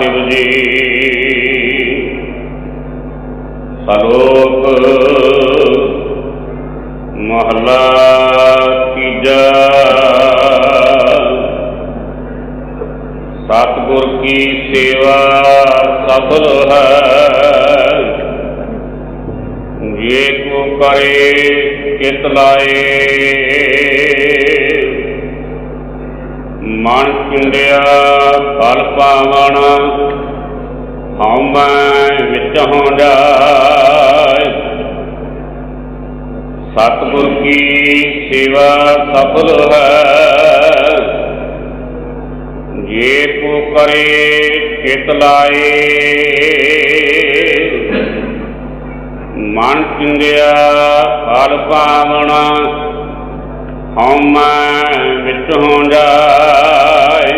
वाहिगुरु जी। सलोक महला तीजा। सतगुर की सेवा सफल है, ये को करे कित लाए। मन चिंदिया फल पावन, हऊँ मैं विच हो जाए। सतगुर की सेवा सफल है, ये को करे कित लाए। मन चिंदिया फल पावन, हऊँ मैं विच हो जाए।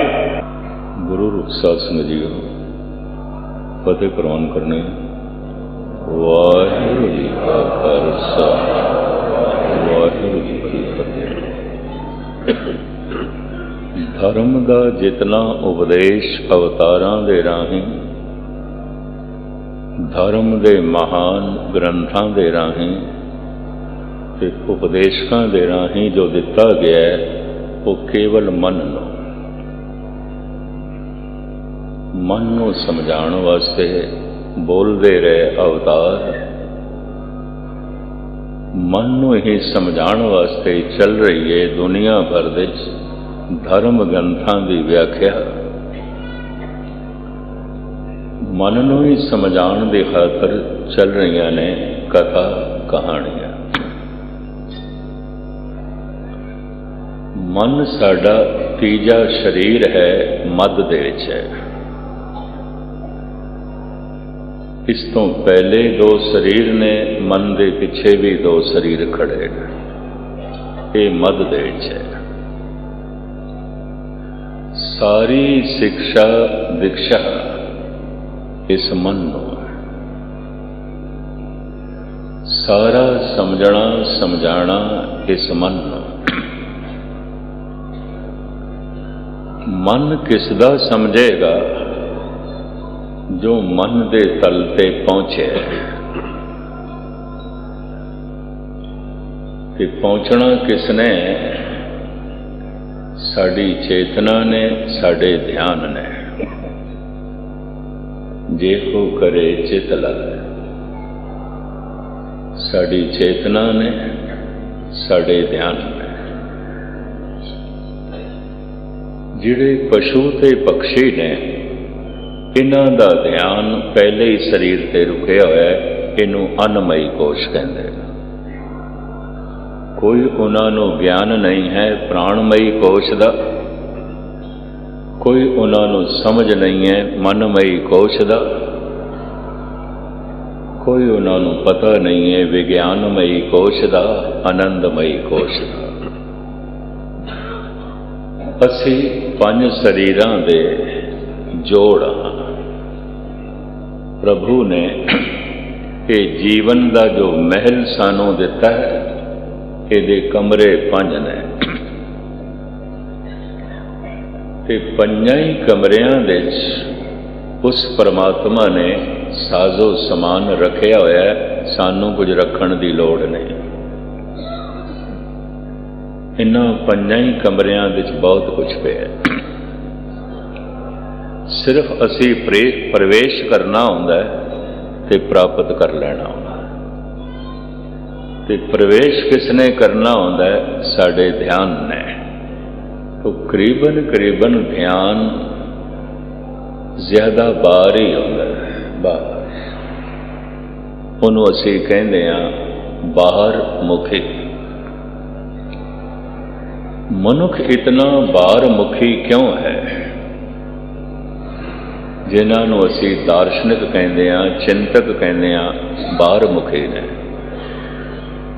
गुरु रूप साध संगत जीओ, फतेह प्रवान करने। वाहिगुरू जी का खालसा, वाहिगुरू जी की फतेह। धर्म का जितना उपदेश अवतारां दे राहीं, धर्म के महान ग्रंथां दे राहीं ते उपदेशकां दे राहीं जो दिता गया है, वो केवल मन नूं समझाण वास्ते बोलते रहे अवतार। मन नूं ही समझाण वास्ते चल रही है दुनिया भर दे धर्म ग्रंथां की व्याख्या। मन नूं ही समझाण की खातर चल रही ने कथा कहानियां। मन साडा तीजा शरीर है, मद दे विच है। इस तो पहले दो शरीर ने, मन दे पिछे भी दो शरीर खड़े ने। ये मद दे विच है। सारी शिक्षा दीक्षा इस मन नूं, सारा समझना समझाना इस मन नूं। मन किसदा समझेगा? जो मन दे तल ते पहुंचे। कि पहुंचना किसने? साड़ी चेतना ने, साडे ध्यान ने। जे को करे चित लाए। साड़ी चेतना ने, साडे ध्यान ने। जिहड़े पशु ते पक्षी ने, इन्हां दा ध्यान पहले ही शरीर ते रुकिया होया है। इनू अन्नमयी कोश कहते हैं। कोई उन्होंने ज्ञान नहीं है प्राणमयी कोश दा, कोई उन्होंने समझ नहीं है मनमयी कोश दा, कोई उन्होंने पता नहीं है विज्ञानमयी कोश दा, आनंदमयी कोश दा। असी पंज शरीरां दे जोड़ हाँ। प्रभु ने ये जीवन का जो महल सानू दिता है, ये कमरे पंज ने। ते पंजां ही कमरियां दे उस परमात्मा ने साजो समान रखिया होया है। सानू कुछ रखण दी लोड़ नहीं। इन्हां पंजां ही कमरियां दे बहुत कुछ पिया। सिर्फ असी प्रवेश करना होंदा है ते प्राप्त कर लेना होंदा है। ते प्रवेश किसने करना होंदा है? साडे ध्यान ने। तो करीबन करीबन ध्यान ज्यादा बाहर ही होंदा है। बाहर उन्हों असी कहते हैं बाहर मुखी। मनुख इतना बाहर मुखी क्यों है? जिन्होंने असी दार्शनिक कहते हैं, चिंतक कहते हैं, बाहर मुखी ने।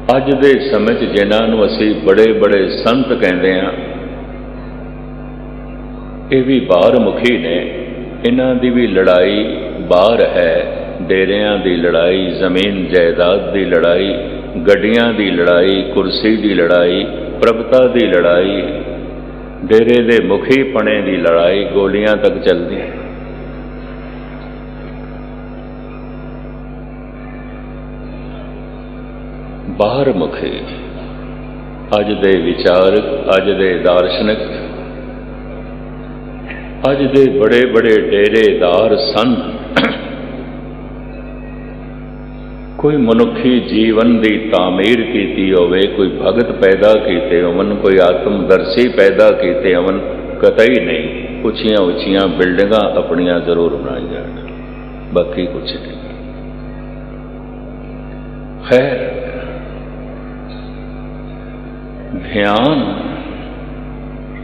अज दे समय जिन्होंने असी बड़े बड़े संत कहते हैं, ये भी बाहर मुखी ने। इन्हां दी भी लड़ाई बाहर है। डेरियां दी लड़ाई, जमीन जायदाद दी लड़ाई, गड्डियां दी लड़ाई, कुर्सी दी लड़ाई, प्रभुता दी लड़ाई, डेरे दे मुखी पने दी लड़ाई, गोलियां तक चलदी। ਬਾਹਰ ਮੁਖੀ ਅੱਜ ਦੇ ਵਿਚਾਰਕ, ਅੱਜ ਦੇ ਦਾਰਸ਼ਨਿਕ, ਅੱਜ ਦੇ ਬੜੇ ਬੜੇ ਡੇਰੇਦਾਰ ਸਨ। ਕੋਈ ਮਨੁੱਖੀ ਜੀਵਨ ਦੀ ਤਾਮੀਰ ਕੀਤੀ ਹੋਵੇ, ਕੋਈ ਭਗਤ ਪੈਦਾ ਕੀਤੇ ਹੋਵਨ, ਕੋਈ ਆਤਮਦਰਸ਼ੀ ਪੈਦਾ ਕੀਤੇ ਹੋਵਨ, ਕਤਈ ਨਹੀਂ। ਉੱਚੀਆਂ ਉੱਚੀਆਂ ਬਿਲਡਿੰਗਾਂ ਆਪਣੀਆਂ ਜ਼ਰੂਰ ਬਣਾਈ ਜਾਣ, ਬਾਕੀ ਕੁਛ ਨਹੀਂ। ਖੈਰ, ध्यान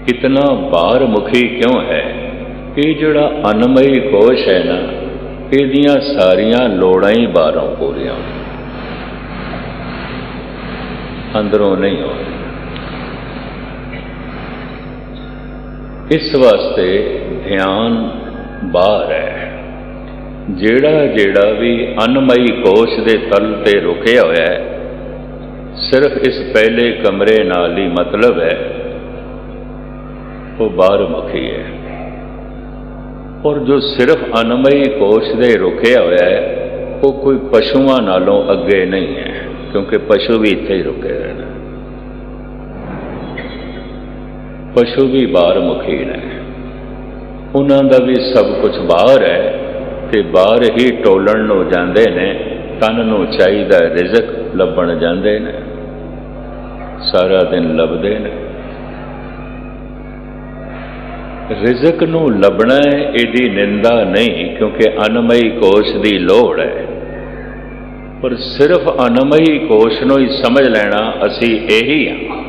इतना बाहरमुखी क्यों है? ये जोड़ा अनमई कोश है ना, इहदियां सारियां लोड़ां ही बाहरों पूरियां अंदरों नहीं हो। इस वास्ते ध्यान बाहर है। जेड़ा जेड़ा भी अनमई कोश दे तल ते रुके होया है, सिर्फ इस पहले कमरे नाल ही मतलब है, वो बाहरमुखी है। और जो सिर्फ अनमई कोश दे रुके होया है, वो कोई पशुआं नालों अगे नहीं है, क्योंकि पशु भी इत्थे ही रुके हुए हैं। पशु भी बाहरमुखी ने, उन्हां दा भी सब कुछ बाहर है, ते बाहर ही टोलण नूं जांदे ने। तन नूं चाहीदा रिज़क लभण जांदे ने, सारा दिन लभदे ने। रिज़क नूं लभना एडी निंदा नहीं, क्योंकि अनमई कोश दी लोड़ है। पर सिर्फ अनमई कोश नूं ही समझ लेना असी यही हाँ,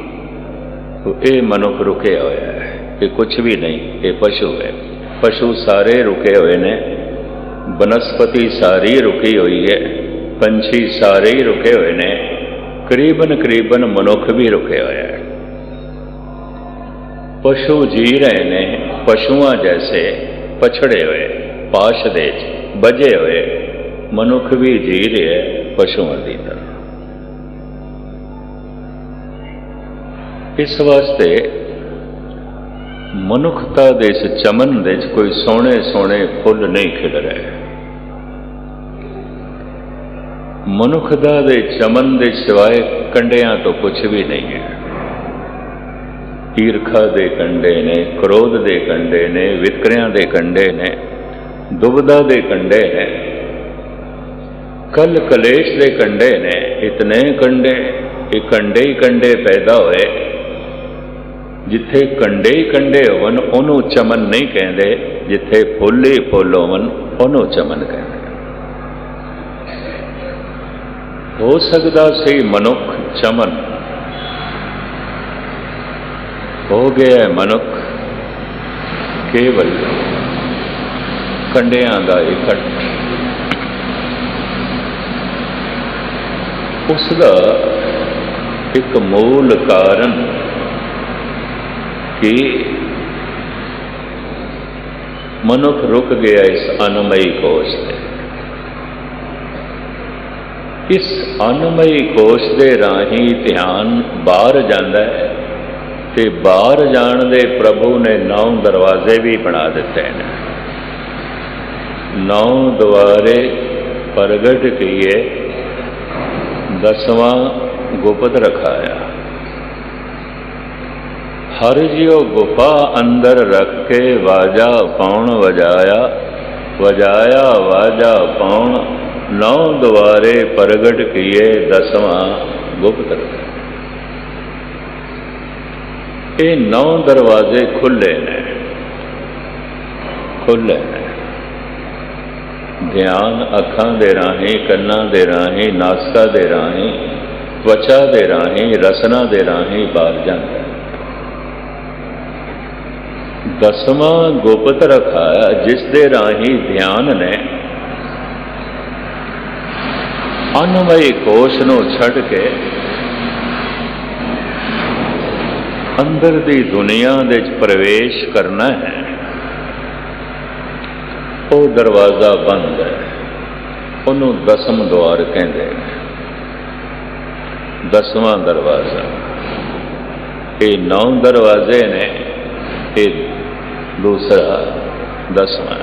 तो ये मनुख रुके होया है, ये कुछ भी नहीं, ये पशु है। पशु सारे रुके हुए ने, बनस्पति सारी रुकी हुई है, पंछी सारे ही रुके हुए ने, करीबन करीबन मनुख भी रुके हुए हैं। पशु जी रहे ने पशुआं जैसे पछड़े हुए, पाश दे बजे हुए। मनुख भी जी रहे पशुआं की तरह। इस वास्ते मनुखता दे इस चमन दे कोई सोहने सोहने फुल नहीं खिल रहे। मनुखता दे चमन दे सिवाय कंडियां तो कुछ भी नहीं है। ईरखा दे कंडे ने, क्रोध दे कंडे ने, वितकरियां दे कंडे ने, दुविधा दे कंडे ने, कल कलेश दे कंडे ने। इतने कंडे, ये कंडे ही कंडे पैदा होए। जिथे कंडे ही कंडे होवन उन्हों चमन नहीं कहते, जिथे फुल ही फुल होवन उन्हों चमन कहते। हो सकता सी मनुख चमन, हो गया मनुख केवल कंडियां का इकट्ठ। उसका एक मूल कारण कि मनुख रुक गया इस अनमई कोश से। इस अनमई कोश दे राही ध्यान बाहर जाता है, ते बाहर जाण दे प्रभु ने 9 दरवाजे भी बना दिते हैं। 9 द्वारे प्रगट किए, 10वां गुप्त रखाया। हर जियो गुफा अंदर रख के वाजा पौण वजाया, वजाया वाजा पौण 9 द्वारे प्रगट किए, 10वां गुप्त रखा। ये 9 दरवाजे खुले ने, खुले ने। ध्यान अखां दे राही, कन्नां दे राही, नासका दे राही, त्वचा दे राही, रसना दे राही बाहर जाता है। 10वां गुप्त रखाया, जिस दे राही ध्यान ने अनमई कोश नूं छड़ के अंदर दी दुनिया दे प्रवेश करना है। वो दरवाजा बंद है, उन्हों 10वां द्वार कहते हैं। 10वां दरवाजा, ये 9 दरवाजे ने, ये दूसरा 10वां।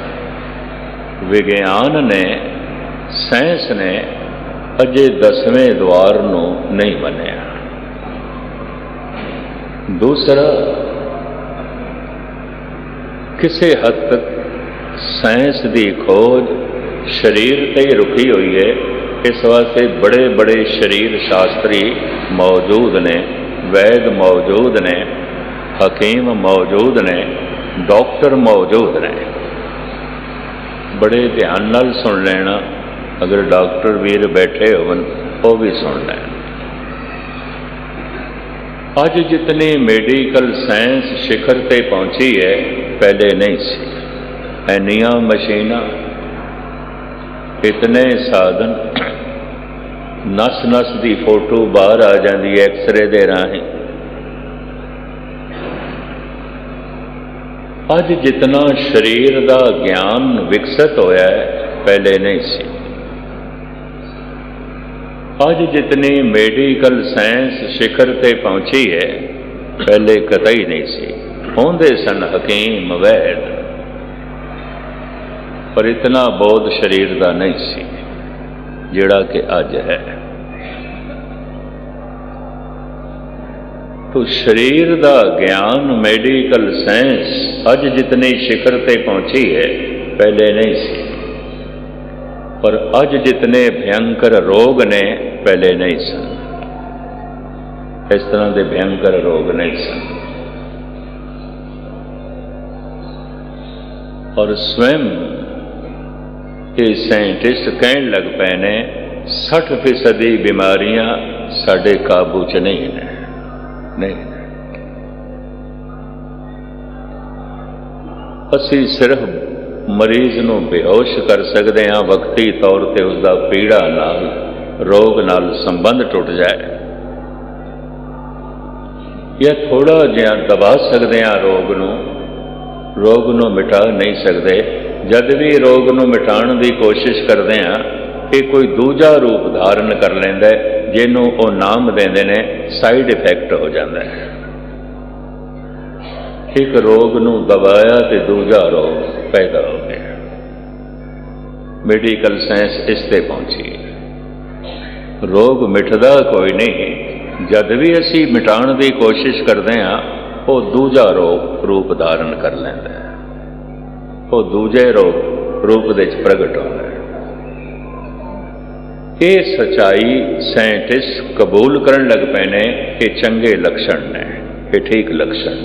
विज्ञान ने, साइंस ने अजे 10वें द्वार ਨੂੰ नहीं मनिया। दूसरा, किसी हद तक साइंस की खोज शरीर ते ही रुकी हुई है। इस वास्ते बड़े बड़े शरीर शास्त्री मौजूद ने, वैद मौजूद ने, हकीम मौजूद ने, डॉक्टर मौजूद ने। बड़े ध्यान नाल सुन लेना, अगर डॉक्टर वीर बैठे होवन वो भी सुन लें। अज जितनी मेडिकल साइंस शिखर ते पहुंची है, पहले नहीं सी। इन्नियां मशीनां, इतने साधन, नस नस की फोटो बाहर आ जाती है एक्सरे दे राही। अज जितना शरीर का ज्ञान विकसित होया है, पहले नहीं सी। अज जितनी मेडिकल साइंस शिखर ते पहुंची है, पहले कतई नहीं सी। होंदे सन हकीम वैद, पर इतना बोध शरीर का नहीं सी जिहड़ा कि अज है। तो शरीर का ज्ञान, मेडिकल साइंस अज जितनी शिखर ते पहुंची है, पहले नहीं सी। पर अज जितने भयंकर रोग ने, पहले नहीं सन। इस तरह के भयंकर रोग नहीं सन। और स्वयं ये साइंटिस्ट कहन लग पे ने 60% बीमारियां साडे काबू च नहीं ने। नहीं, असी सिर्फ मरीज नूं बेहोश कर सकते हाँ वक्ती तौर पर, उसका पीड़ा नाल, रोग नाल संबंध टुट जाए, या थोड़ा जिहा दबा सकते हैं रोग नूं मिटा नहीं सकते। जद भी रोग नूं मिटाण की कोशिश करते हैं, ये कोई दूजा रूप धारण कर लेंदा है, जिन्हों वो नाम देंदे ने साइड इफेक्ट हो जाता है। एक रोग नूं दबाया तो दूजा रोग पैदा हो गया। मेडिकल साइंस इस ते पहुंची। रोग मिटदा कोई नहीं, जद भी असी मिटाण की कोशिश करते हैं, वो दूजा रोग रूप धारण कर लेंदा है, वो दूजे रूप दे प्रगट होता है। ये सच्चाई साइंटिस्ट कबूल करन लग पे ने, ये चंगे लक्षण ने, ये ठीक लक्षण।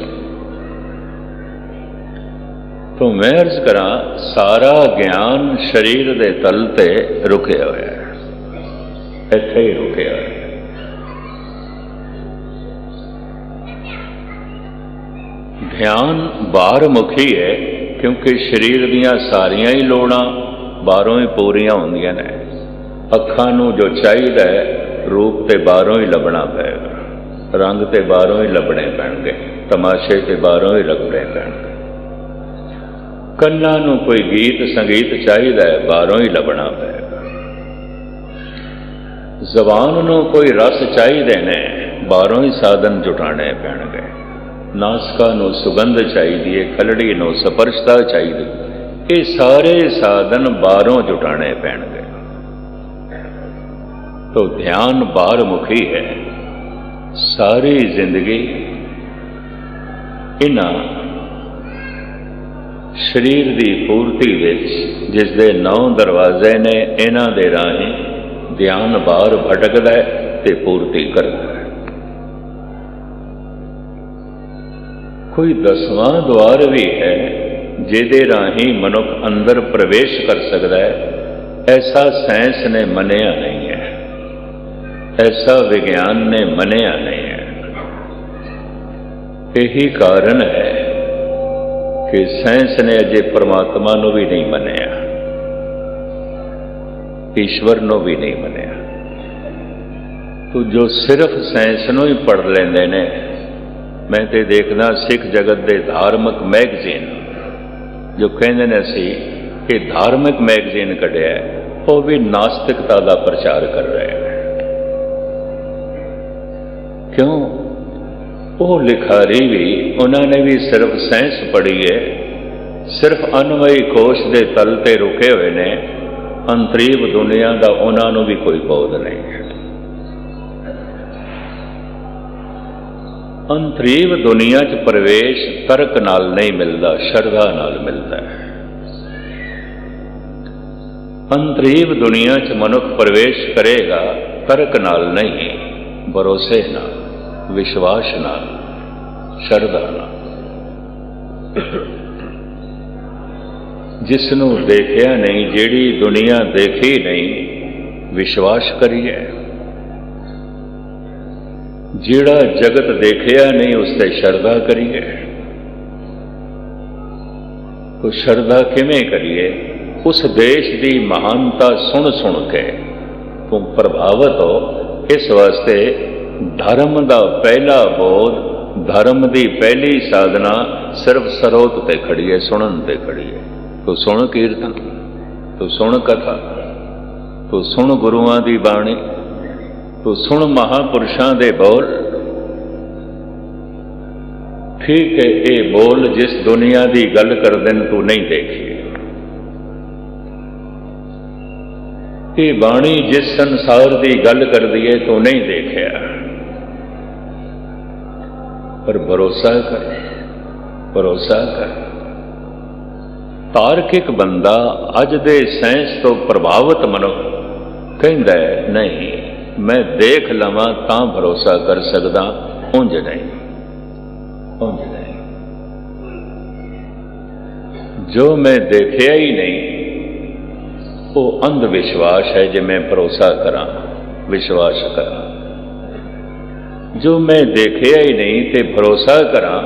तो मैं अर्ज करा, सारा ज्ञान शरीर दे तल ते रुके हुए है, इत्थे ही रुके हुए है। ध्यान बाहरमुखी है, क्योंकि शरीर दियां सारियां ही लोड़ां बाहरों ही पूरियां होंदियां ने। अखां नूं जो चाहिदा है, रूप ते बाहरों ही लभना पेगा, रंग ते बाहरों ही लभने पैणगे, तमाशे ते बाहरों ही लगने पैणगे। ਕੰਨਾਂ ਨੂੰ कोई गीत संगीत चाहिए है, बाहरों ही लभना पेगा। जबान ਨੂੰ कोई रस चाहिए ने, बाहरों ही साधन जुटाने पैणगे। नासका ਨੂੰ सुगंध चाहिए, खलड़ी ਨੂੰ स्पर्शता चाहिए, ये सारे साधन बाहरों जुटाने पैणगे। तो ध्यान बाहरमुखी है। सारी जिंदगी इन्हां शरीर की पूर्ति विच, जिस दे 9 दरवाजे ने, इन्हां दे राही ध्यान बाहर भटकदा है ते पूर्ति करदा है। कोई 10वां द्वार भी है जिहदे राही मनुख अंदर प्रवेश कर सकता है, ऐसा साइंस ने मनिया नहीं है, ऐसा विज्ञान ने मनिया नहीं है। यही कारण है कि साइंस ने अजे परमात्मा को भी नहीं मनिया, ईश्वर को भी नहीं मनिया। तो जो सिर्फ साइंस को ही पढ़ लेंदे ने, मैं तो देखना सिख जगत के धार्मिक मैगजीन जो कहते हैं असी कि धार्मिक मैगजीन कढ़िया है, वो भी नास्तिकता का प्रचार कर रहे हैं। क्यों? वो लिखारी भी, उन्होंने भी सिर्फ साइंस पढ़ी है, सिर्फ अनवयी कोश के तल ते रुके हुए ने, ਅੰਤਰੀਵ ਦੁਨੀਆ ਦਾ ਉਹਨਾਂ ਨੂੰ ਵੀ ਕੋਈ ਬੋਧ ਨਹੀਂ ਹੈ। ਅੰਤਰੀਵ ਦੁਨੀਆ 'ਚ ਪ੍ਰਵੇਸ਼ ਤਰਕ ਨਾਲ ਨਹੀਂ ਮਿਲਦਾ, ਸ਼ਰਧਾ ਨਾਲ ਮਿਲਦਾ ਹੈ। ਅੰਤਰੀਵ ਦੁਨੀਆ 'ਚ ਮਨੁੱਖ ਪ੍ਰਵੇਸ਼ ਕਰੇਗਾ ਤਰਕ ਨਾਲ ਨਹੀਂ, ਭਰੋਸੇ ਨਾਲ, ਵਿਸ਼ਵਾਸ ਨਾਲ, ਸ਼ਰਧਾ ਨਾਲ। ਜਿਸ ਨੂੰ ਦੇਖਿਆ ਨਹੀਂ, ਜਿਹੜੀ ਦੁਨੀਆ ਦੇਖੀ ਨਹੀਂ, ਵਿਸ਼ਵਾਸ ਕਰੀਏ। ਜਿਹੜਾ ਜਗਤ ਦੇਖਿਆ ਨਹੀਂ, ਉਸ ਤੇ ਸ਼ਰਧਾ ਕਰੀਏ। ਉਹ ਸ਼ਰਧਾ ਕਿਵੇਂ ਕਰੀਏ? ਉਸ ਦੇਸ਼ ਦੀ ਮਹਾਨਤਾ ਸੁਣ ਸੁਣ ਕੇ ਤੂੰ ਪ੍ਰਭਾਵਿਤ ਹੋ। ਇਸ ਵਾਸਤੇ ਧਰਮ ਦਾ ਪਹਿਲਾ ਬੋਧ, ਧਰਮ ਦੀ ਪਹਿਲੀ ਸਾਧਨਾ ਸਿਰਫ ਸਰੋਤ ਤੇ ਖੜੀ ਹੈ, ਸੁਣਨ ਤੇ ਖੜੀ ਹੈ। ਤੂੰ ਸੁਣ ਕੀਰਤਨ, ਤੂੰ ਸੁਣ ਕਥਾ, ਤੂੰ ਸੁਣ ਗੁਰੂਆਂ ਦੀ ਬਾਣੀ, ਤੂੰ ਸੁਣ ਮਹਾਂਪੁਰਸ਼ਾਂ ਦੇ ਬੋਲ। ਠੀਕ ਹੈ, ਇਹ ਬੋਲ ਜਿਸ ਦੁਨੀਆ ਦੀ ਗੱਲ ਕਰਦੇ ਨੇ ਤੂੰ ਨਹੀਂ ਦੇਖੀ, ਇਹ ਬਾਣੀ ਜਿਸ ਸੰਸਾਰ ਦੀ ਗੱਲ ਕਰਦੀ ਹੈ ਤੂੰ ਨਹੀਂ ਦੇਖਿਆ, ਪਰ ਭਰੋਸਾ ਕਰ, ਭਰੋਸਾ ਕਰ। ਤਾਰਕਿਕ ਬੰਦਾ, ਅੱਜ ਦੇ ਸਾਇੰਸ ਤੋਂ ਪ੍ਰਭਾਵਿਤ ਮਨੁੱਖ ਕਹਿੰਦਾ ਹੈ ਨਹੀਂ, ਮੈਂ ਦੇਖ ਲਵਾਂ ਤਾਂ ਭਰੋਸਾ ਕਰ ਸਕਦਾ, ਉਂਝ ਨਹੀਂ, ਉਂਝ ਨਹੀਂ। ਜੋ ਮੈਂ ਦੇਖਿਆ ਹੀ ਨਹੀਂ ਉਹ ਅੰਧ ਵਿਸ਼ਵਾਸ ਹੈ। ਜੇ ਮੈਂ ਭਰੋਸਾ ਕਰਾਂ, ਵਿਸ਼ਵਾਸ ਕਰਾਂ, ਜੋ ਮੈਂ ਦੇਖਿਆ ਹੀ ਨਹੀਂ ਤੇ ਭਰੋਸਾ ਕਰਾਂ,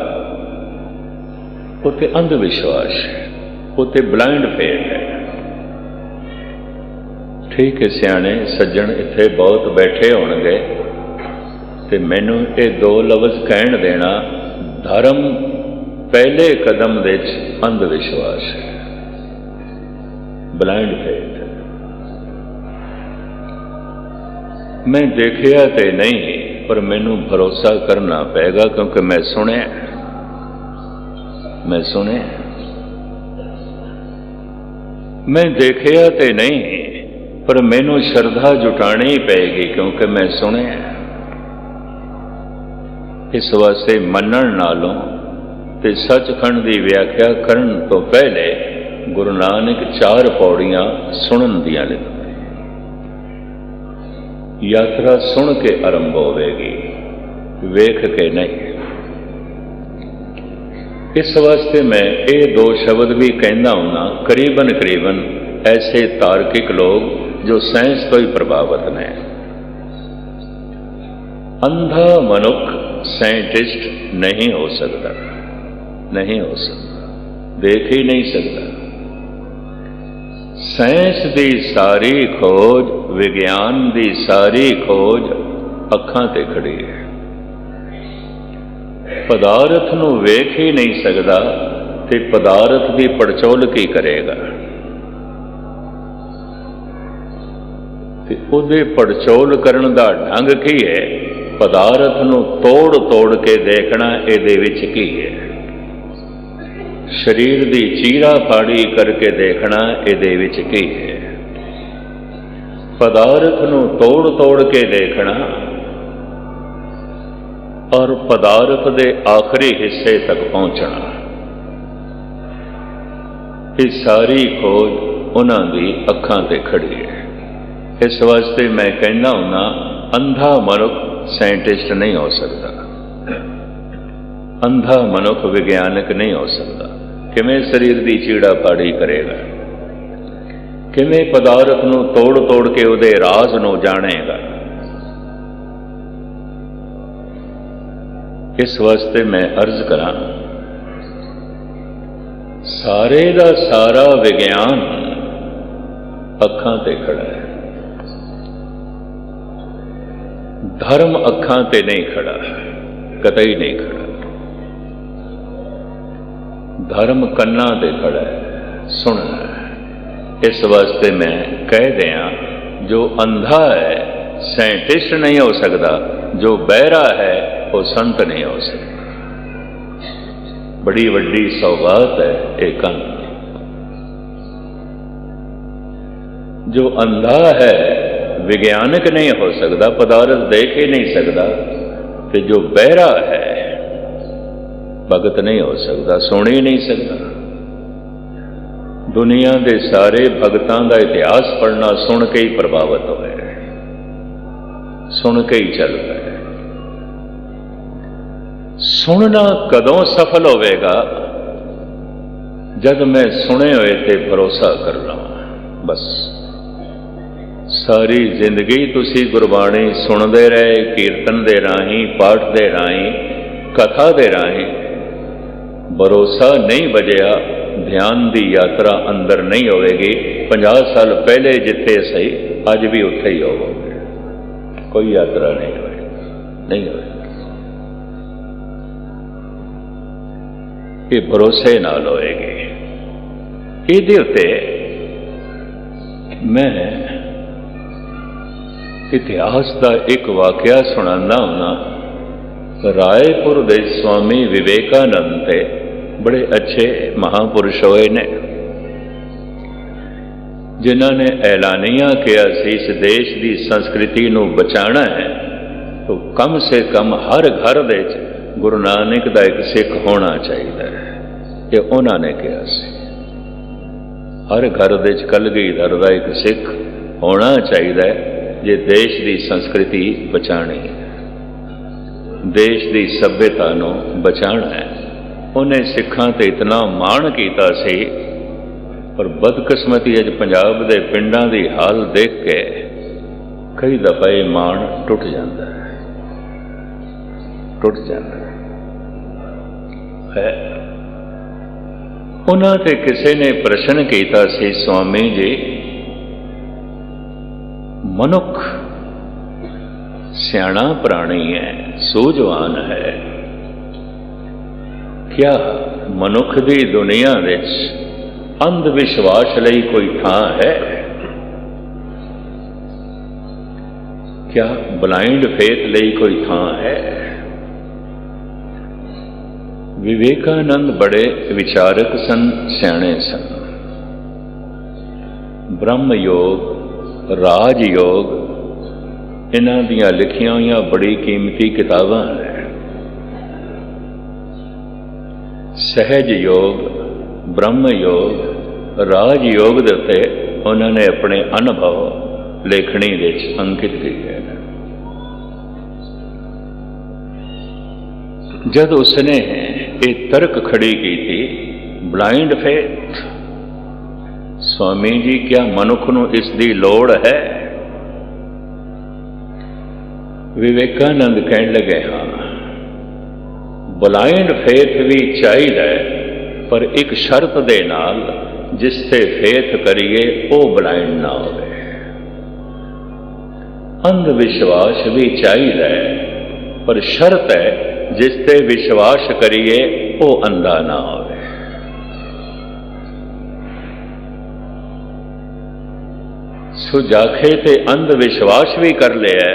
ਉਹ ਤੇ ਅੰਧ ਵਿਸ਼ਵਾਸ ਹੈ, ਉਹ ਤੇ ਬਲਾਈਂਡ ਫੇਥ ਹੈ। ਠੀਕ ਹੈ, ਸਿਆਣੇ ਸੱਜਣ ਇੱਥੇ ਬਹੁਤ ਬੈਠੇ ਹੋਣਗੇ ਤੇ ਮੈਨੂੰ ਇਹ ਦੋ ਲਫ਼ਜ਼ ਕਹਿਣ ਦੇਣਾ, ਧਰਮ ਪਹਿਲੇ ਕਦਮ ਵਿੱਚ ਅੰਧ ਵਿਸ਼ਵਾਸ ਹੈ, ਬਲਾਈਂਡ ਫੇਥ। ਮੈਂ ਦੇਖਿਆ ਤੇ ਨਹੀਂ, ਪਰ ਮੈਨੂੰ ਭਰੋਸਾ ਕਰਨਾ ਪਏਗਾ ਕਿਉਂਕਿ ਮੈਂ ਸੁਣਿਆ, ਮੈਂ ਸੁਣਿਆ। ਮੈਂ ਦੇਖਿਆ ਤੇ ਨਹੀਂ, ਪਰ ਮੈਨੂੰ ਸ਼ਰਧਾ ਜੁਟਾਣੀ ਪਏਗੀ ਕਿਉਂਕਿ ਮੈਂ ਸੁਣਿਆ। ਇਸ ਵਾਸਤੇ ਮੰਨਣ ਨਾਲੋਂ ਤੇ ਸੱਚਖੰਡ ਦੀ ਵਿਆਖਿਆ ਕਰਨ ਤੋਂ ਪਹਿਲੇ ਗੁਰੂ ਨਾਨਕ 4 ਪੌੜੀਆਂ ਸੁਣਨ ਦੀਆਂ ਲਿਖਦੇ। ਯਾਤਰਾ ਸੁਣ ਕੇ ਆਰੰਭ ਹੋਵੇਗੀ, ਵੇਖ ਕੇ ਨਹੀਂ। ਇਸ ਵਾਸਤੇ ਮੈਂ ਇਹ 2 ਸ਼ਬਦ ਵੀ ਕਹਿੰਦਾ ਹੁਣਾ, ਕਰੀਬਨ ਕਰੀਬਨ ਐਸੇ ਤਾਰਕਿਕ ਲੋਕ ਜੋ ਸਾਇੰਸ ਤੋਂ ਹੀ ਪ੍ਰਭਾਵਿਤ ਨੇ। ਅੰਧਾ ਮਨੁੱਖ ਸਾਇੰਟਿਸਟ ਨਹੀਂ ਹੋ ਸਕਦਾ, ਨਹੀਂ ਹੋ ਸਕਦਾ, ਦੇਖ ਹੀ ਨਹੀਂ ਸਕਦਾ। ਸਾਇੰਸ ਦੀ ਸਾਰੀ ਖੋਜ, ਵਿਗਿਆਨ ਦੀ ਸਾਰੀ ਖੋਜ ਅੱਖਾਂ ਤੇ ਖੜੀ ਹੈ। ਪਦਾਰਥ ਨੂੰ ਵੇਖ ਹੀ ਨਹੀਂ ਸਕਦਾ ਤੇ ਪਦਾਰਥ ਦੀ ਪੜਚੋਲ ਕੀ ਕਰੇਗਾ? ਤੇ ਉਹਦੇ ਪੜਚੋਲ ਕਰਨ ਦਾ ਢੰਗ ਕੀ ਹੈ? ਪਦਾਰਥ ਨੂੰ ਤੋੜ ਤੋੜ ਕੇ ਦੇਖਣਾ, ਇਹਦੇ ਵਿੱਚ ਕੀ ਹੈ? ਸਰੀਰ ਦੀ ਚੀਰਾ ਫਾੜੀ ਕਰਕੇ ਦੇਖਣਾ, ਇਹਦੇ ਵਿੱਚ ਕੀ ਹੈ? ਪਦਾਰਥ ਨੂੰ ਤੋੜ ਤੋੜ ਕੇ ਦੇਖਣਾ ਔਰ ਪਦਾਰਥ ਦੇ ਆਖਰੀ ਹਿੱਸੇ ਤੱਕ ਪਹੁੰਚਣਾ, ਇਹ ਸਾਰੀ ਖੋਜ ਉਹਨਾਂ ਦੀ ਅੱਖਾਂ ਤੇ ਖੜੀ ਹੈ। ਇਸ ਵਾਸਤੇ ਮੈਂ ਕਹਿੰਦਾ ਹੁਣਾ, ਅੰਧਾ ਮਨੁੱਖ ਸਾਇੰਟਿਸਟ ਨਹੀਂ ਹੋ ਸਕਦਾ, ਅੰਧਾ ਮਨੁੱਖ ਵਿਗਿਆਨਕ ਨਹੀਂ ਹੋ ਸਕਦਾ। ਕਿਵੇਂ ਸਰੀਰ ਦੀ ਚੀੜਾ ਫਾੜੀ ਕਰੇਗਾ? ਕਿਵੇਂ ਪਦਾਰਥ ਨੂੰ ਤੋੜ ਤੋੜ ਕੇ ਉਹਦੇ ਰਾਜ਼ ਨੂੰ ਜਾਣੇਗਾ? ਇਸ ਵਾਸਤੇ ਮੈਂ ਅਰਜ਼ ਕਰਾਂ, ਸਾਰੇ ਦਾ ਸਾਰਾ ਵਿਗਿਆਨ ਅੱਖਾਂ ਤੇ ਖੜਾ ਹੈ, ਧਰਮ ਅੱਖਾਂ ਤੇ ਨਹੀਂ ਖੜਾ, ਕਤਈ ਨਹੀਂ ਖੜਾ। ਧਰਮ ਕੰਨਾਂ ਤੇ ਖੜਾ ਹੈ, ਸੁਣਨਾ ਹੈ। ਇਸ ਵਾਸਤੇ ਮੈਂ ਕਹਿ ਦਿਆਂ, ਜੋ ਅੰਧਾ ਹੈ ਸਾਇੰਟਿਸਟ ਨਹੀਂ ਹੋ ਸਕਦਾ, ਜੋ ਬਹਿਰਾ ਹੈ ਉਹ ਸੰਤ ਨਹੀਂ ਹੋ ਸਕਦਾ। ਬੜੀ ਵੱਡੀ ਸੌਗਾਤ ਹੈ ਇਹ ਕੰਨ। जो अंधा है विज्ञानक नहीं हो सकता, पदार्थ देख ही नहीं सकता, तो जो बहरा है भगत नहीं हो सकता, सुन ही नहीं सकता। दुनिया के सारे भगतां का इतिहास पढ़ना सुन के ही प्रभावित होए, सुन के ही चलता है। सुनना कदों सफल होवेगा? जब मैं सुने हुए ते भरोसा कर लवां। बस सारी जिंदगी तुसी गुरबाणी सुनते रहे, कीर्तन दे राही, पाठ दे राही, कथा दे राही, भरोसा नहीं बजया, ध्यान की यात्रा अंदर नहीं होगी। 50 साल पहले जिथे सही अज भी उत्थे ही होवोगे, कोई यात्रा नहीं होगी, नहीं होगी। ये भरोसे नाल होएगी। इहदे उत्ते मैं इतिहास का एक वाकया सुनाना होना। रायपुर दे स्वामी विवेकानंद थे, बड़े अच्छे महापुरुष होए ने, जिन्होंने ऐलानिया किया सी इस देश की संस्कृति नूं बचाना है तो कम से कम हर घर दे गुरु नानक का एक सिख होना चाहिए। ये उन्होंने कहा सी, हर घर दे कलगीधर का एक सिख होना चाहिए जे देश की संस्कृति बचानी है, देश की सभ्यता नूं बचाना है। उन्हें सिखां ते इतना माण कीता सी, पर बदकिस्मती अज पंजाब दे पिंडां दी हाल देख के कई दफा ये माण टुट जाता है, टुट जाता है। उन्हां ते किसी ने प्रश्न कीता सी, स्वामी जी मनुख सियाणा प्राणी है, सूझवान है, क्या मनुख की दुनिया विच अंध विश्वास लई कोई थां है? क्या ब्लाइंड फेथ लई कोई थां है? विवेकानंद बड़े विचारक सन, सियाणे सन। ब्रह्म योग, राजयोग, इन्हां दियां लिखियां हुई बड़ी कीमती किताबां हैं। सहज योग, ब्रह्म योग, राजयोग दे उत्ते उन्होंने अपने अनुभव लेखनी विच अंकित किए। जब उसने ये तर्क खड़ी की थी, ब्लाइंड फेथ, स्वामी जी क्या मनुख नूं इसकी लोड़ है? विवेकानंद कहने लगे, हाँ ब्लाइंड फेथ भी चाहिए, पर एक शर्त दे नाल, जिससे फेथ करिए वो ब्लाइंड ना हो। अंध विश्वास भी चाहिए, पर शर्त है जिससे विश्वास करिए वो अंधा ना हो। सो जाखे ते अंध विश्वास भी कर लिया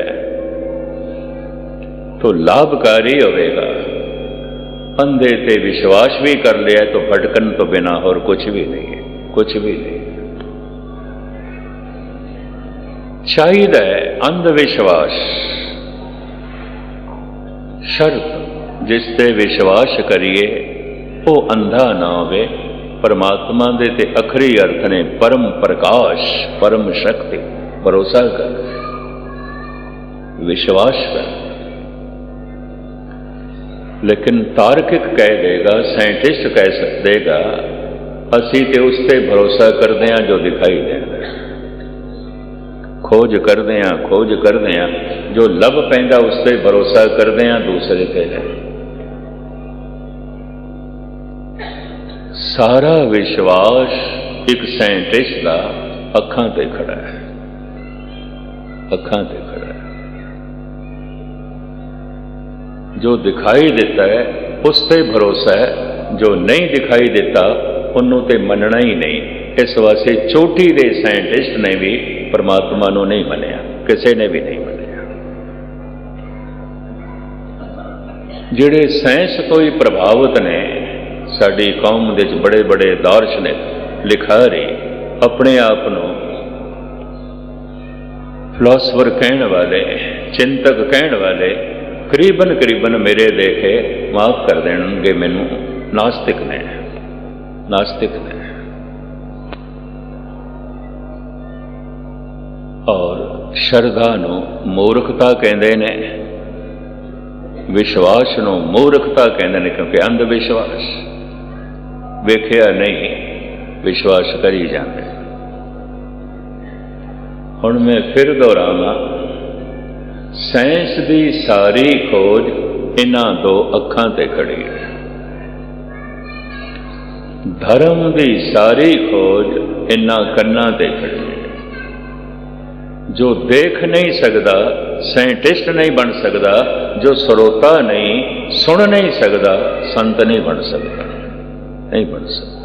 तो लाभकारी होगा, अंधे ते विश्वास भी कर लिया तो भटकन तो बिना और कुछ भी नहीं है, कुछ भी नहीं। चाहिए अंधविश्वास, शर्त जिससे विश्वास करिए वो अंधा ना होवे। परमात्मा दे ते अखरी अर्थ ने परम प्रकाश, परम शक्ति। भरोसा कर, विश्वास कर। लेकिन तार्किक कह देगा, साइंटिस्ट कह देगा, असी ते उस ते भरोसा करते हैं जो दिखाई देता, खोज करते हैं, खोज करते हैं, जो लभ पैंदा उस ते भरोसा करते हैं, दूसरे ते नहीं। सारा विश्वास एक साइंटिस्ट का अखां ते खड़ा है, अखां ते खड़ा है। जो दिखाई देता है उस ते भरोसा है, जो नहीं दिखाई देता उन्होंने ते मनना ही नहीं। इस वास्ते चोटी दे साइंटिस्ट ने भी परमात्मा नूं नहीं मनिया, किसी ने भी नहीं मनिया। जिहड़े साइंस तो ही प्रभावित ने, साडी कौम दे बड़े बड़े दार्शनिक लिखा रहे, अपने आप नूं फिलोसफर कहने वाले, चिंतक कहने वाले करीबन करीबन मेरे देखे माफ कर देंगे मैनू नास्तिक ने, नास्तिक ने। और शरधा नूं मूर्खता कहते ने, विश्वास नूं मूर्खता कहते हैं, क्योंकि अंध विश्वास वेखिया नहीं विश्वास करी जाते। हुण मैं फिर दोहरावां, साइंस की सारी खोज इन्हां दो अखां ते खड़ी है। धर्म की सारी खोज इन्हां कन्नां ते खड़ी है। जो देख नहीं सकता साइंटिस्ट नहीं बन सकता, जो श्रोता नहीं सुन नहीं सकता संत नहीं बन सकता, नहीं बन सकता।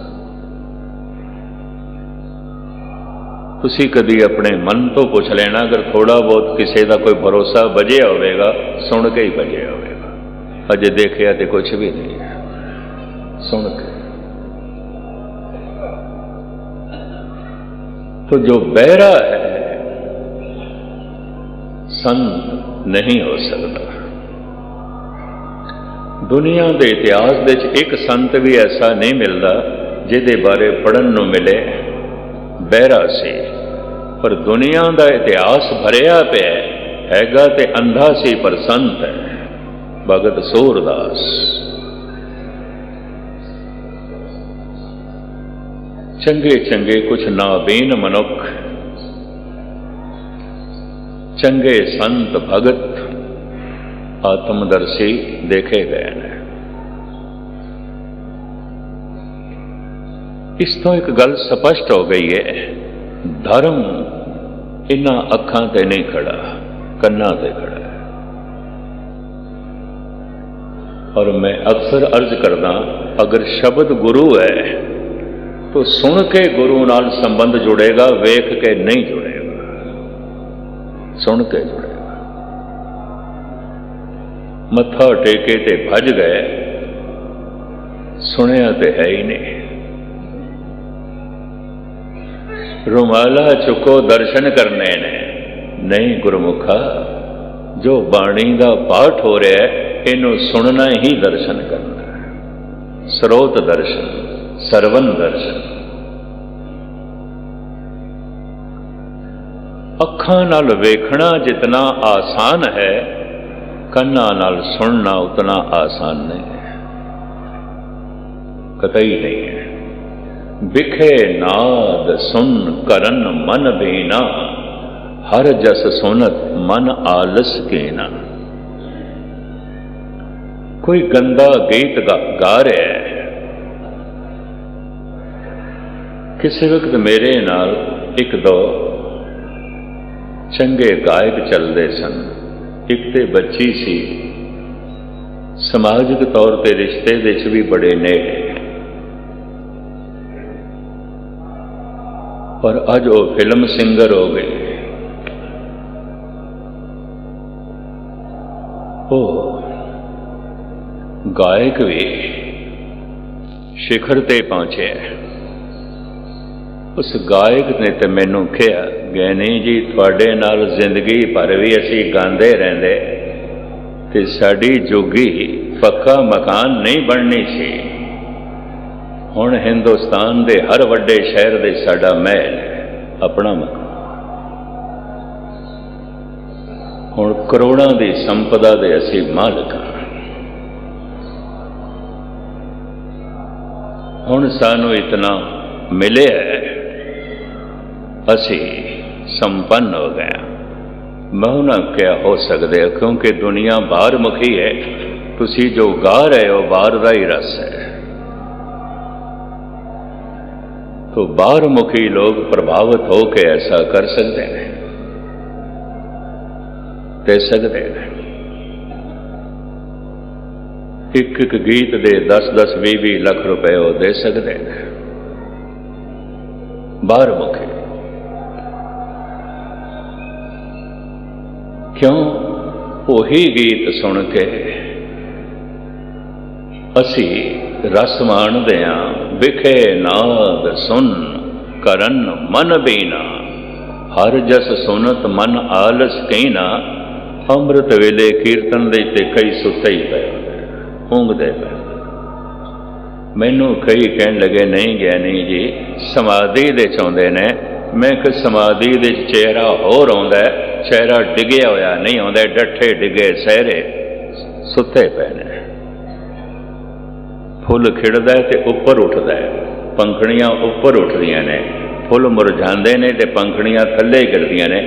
तुसी कदी अपने मन तो पुछ लेना, अगर थोड़ा बहुत किसी का कोई भरोसा बजिया होगा सुन के ही बजिया होगा। अजे देखिया तो कुछ भी नहीं है, सुन के। तो जो बहरा है संत नहीं हो सकता। दुनिया के इतिहास दे एक संत भी ऐसा नहीं मिलता जिहदे बारे पढ़न नूं मिले बहरा से, पर दुनिया का इतिहास भरिया पिया हैगा ते अंधा सी पर संत है। भगत सूरदास चंगे चंगे कुछ नाबीन मनुख, चंगे संत भगत आत्मदर्शी देखे गए हैं। इस तो एक गल स्पष्ट हो गई है, धर्म इन्हां अखां ते नहीं खड़ा, कन्नां ते खड़ा है। और मैं अक्सर अर्ज करदा, अगर शब्द गुरु है तो सुन के गुरु नाल संबंध जुड़ेगा, वेख के नहीं जुड़ेगा, सुन के जुड़ेगा। मत्था टेके ते भज गए, सुनिया ते है ही नहीं। रुमाला चुको दर्शन करने ने, नहीं गुरमुखा, जो बाणी का पाठ हो रहा है इनू सुनना ही दर्शन करना है। स्रोत दर्शन, सरवन दर्शन। अखां नाल वेखना जितना आसान है, कन्नां नाल सुनना उतना आसान नहीं है, कतई नहीं है। बिखे नाद सुन करन मन बीना, हर जस सुनत मन आलस कीना। कोई गंदा गीत गा रहा है, किसी वक्त मेरे नाल एक दो चंगे गायक चलते सन। एक तो बच्ची सी, समाजिक तौर पर रिश्ते विच भी बड़े नेड़े, पर अज वो फिल्म सिंगर हो गई। वो गायक भी शिखर ते पहुंचे। उस गायक ने तो मैनू कहा, गैनी जी थोड़े नाल जिंदगी भर भी असी गांदे रहंदे ते साडी जोगी पक्का मकान नहीं बननी सी। हुण हिंदुस्तान दे हर वड्डे शहर दे साडा महल है, अपना मकान। हुण करोड़ां दी संपदा दे असी मालक हां। हुण सानू इतना मिले है, असी संपन्न हो गए। मैं ना क्या हो सकते, क्योंकि दुनिया बाहर मुखी है। तुसी जो गा रहे हो बाहर का ही रस है। तो बाहर मुखी लोग प्रभावित होकर ऐसा कर सकते हैं, दे सकते हैं। एक एक गीत दे 10-10, 20-20 लाख रुपए वो दे सकते हैं बाहर मुखी। क्यों? वही गीत सुन के असी रस माणदे हां। बिखे नाद सुन करन मन बीना, हर जस सुनत मन आलस कहीं ना, ਅੰਮ੍ਰਿਤ ਵੇਲੇ ਕੀਰਤਨ ਦੇ ਤੇ ਕਈ ਸੁੱਤੇ ਹੀ ਪਏ ਉਂਘਦੇ ਪਏ। ਮੈਨੂੰ ਕਈ ਕਹਿਣ ਲੱਗੇ ਨਹੀਂ ਗਿਆਨੀ ਜੀ ਸਮਾਧੀ ਦੇ ਚਾਹੁੰਦੇ ਨੇ। ਮੈਂ ਕਿ ਸਮਾਧੀ ਦੇ ਚਿਹਰਾ ਹੋਰ ਆਉਂਦਾ, ਚਿਹਰਾ ਡਿੱਗਿਆ ਹੋਇਆ ਨਹੀਂ ਆਉਂਦਾ, ਡੱਠੇ ਡਿੱਗੇ ਸਹਿਰੇ ਸੁੱਤੇ ਪਏ ਨੇ। ਫੁੱਲ ਖਿੜਦਾ ਤੇ ਉੱਪਰ ਉੱਠਦਾ, ਪੰਖੜੀਆਂ ਉੱਪਰ ਉੱਠਦੀਆਂ ਨੇ, ਫੁੱਲ ਮੁਰਝਾਉਂਦੇ ਨੇ ਤੇ ਪੰਖੜੀਆਂ ਥੱਲੇ ਗਿਰਦੀਆਂ ਨੇ।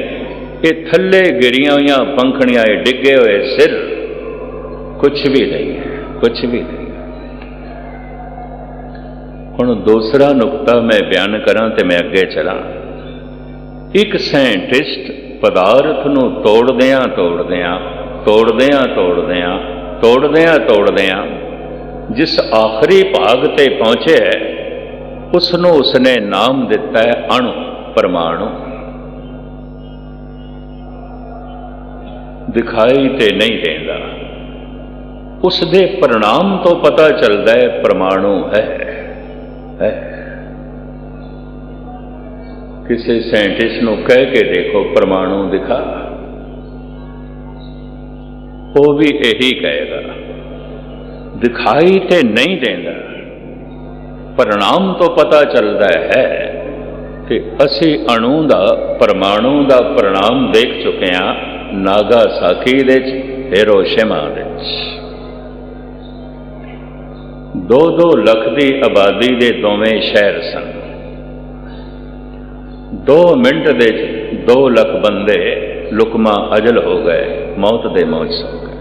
ਇਹ ਥੱਲੇ ਗਿਰੀਆਂ ਹੋਈਆਂ ਪੰਖੜੀਆਂ, ਇਹ ਡਿੱਗੇ ਹੋਏ ਸਿਰ, ਕੁਛ ਵੀ ਨਹੀਂ ਹੈ, ਕੁਛ ਵੀ ਨਹੀਂ। ਹੁਣ ਦੂਸਰਾ ਨੁਕਤਾ ਮੈਂ ਬਿਆਨ ਕਰਾਂ ਤੇ ਮੈਂ ਅੱਗੇ ਚਲਾਂ। ਇੱਕ ਸਾਇੰਟਿਸਟ ਪਦਾਰਥ ਨੂੰ ਤੋੜਦਿਆਂ ਤੋੜਦਿਆਂ ਤੋੜਦਿਆਂ ਤੋੜਦਿਆਂ ਤੋੜਦਿਆਂ ਤੋੜਦਿਆਂ ਜਿਸ ਆਖਰੀ ਭਾਗ ਤੇ ਪਹੁੰਚਿਆ, ਉਸ ਨੂੰ ਉਸਨੇ ਨਾਮ ਦਿੱਤਾ ਹੈ ਅਣੂ, ਪਰਮਾਣੂ। ਦਿਖਾਈ ਤੇ ਨਹੀਂ ਦੇਂਦਾ, ਉਸ ਦੇ ਪਰਿਣਾਮ ਤੋਂ ਪਤਾ ਚੱਲਦਾ ਹੈ ਪਰਮਾਣੂ ਹੈ। ਕਿਸੇ ਸਾਇੰਟਿਸਟ ਨੂੰ ਕਹਿ ਕੇ ਦੇਖੋ ਪਰਮਾਣੂ ਦਿਖਾ, ਉਹ ਵੀ ਇਹੀ ਕਹੇਗਾ। ਦਿਖਾਈ ਤੇ ਨਹੀਂ ਦੇਂਦਾ, ਪਰਿਣਾਮ ਤੋਂ ਪਤਾ ਚੱਲਦਾ ਹੈ ਕਿ ਅਸੀਂ ਅਣੂ ਦਾ, ਪਰਮਾਣੂ ਦਾ ਪਰਿਣਾਮ ਦੇਖ ਚੁੱਕੇ ਹਾਂ। ਨਾਗਾਸਾਕੀ ਦੇ ਵਿੱਚ, ਹੀਰੋਸ਼ੀਮਾ ਦੇ ਵਿੱਚ 2-2 ਲੱਖ ਦੀ ਆਬਾਦੀ ਦੇ ਦੋਵੇਂ ਸ਼ਹਿਰ ਸਨ। 2 ਮਿੰਟ ਦੇ 2 ਲੱਖ ਬੰਦੇ ਲੁਕਮਾ ਅਜਲ ਹੋ ਗਏ, ਮੌਤ ਦੇ ਮੌਜ ਸੌ ਗਏ।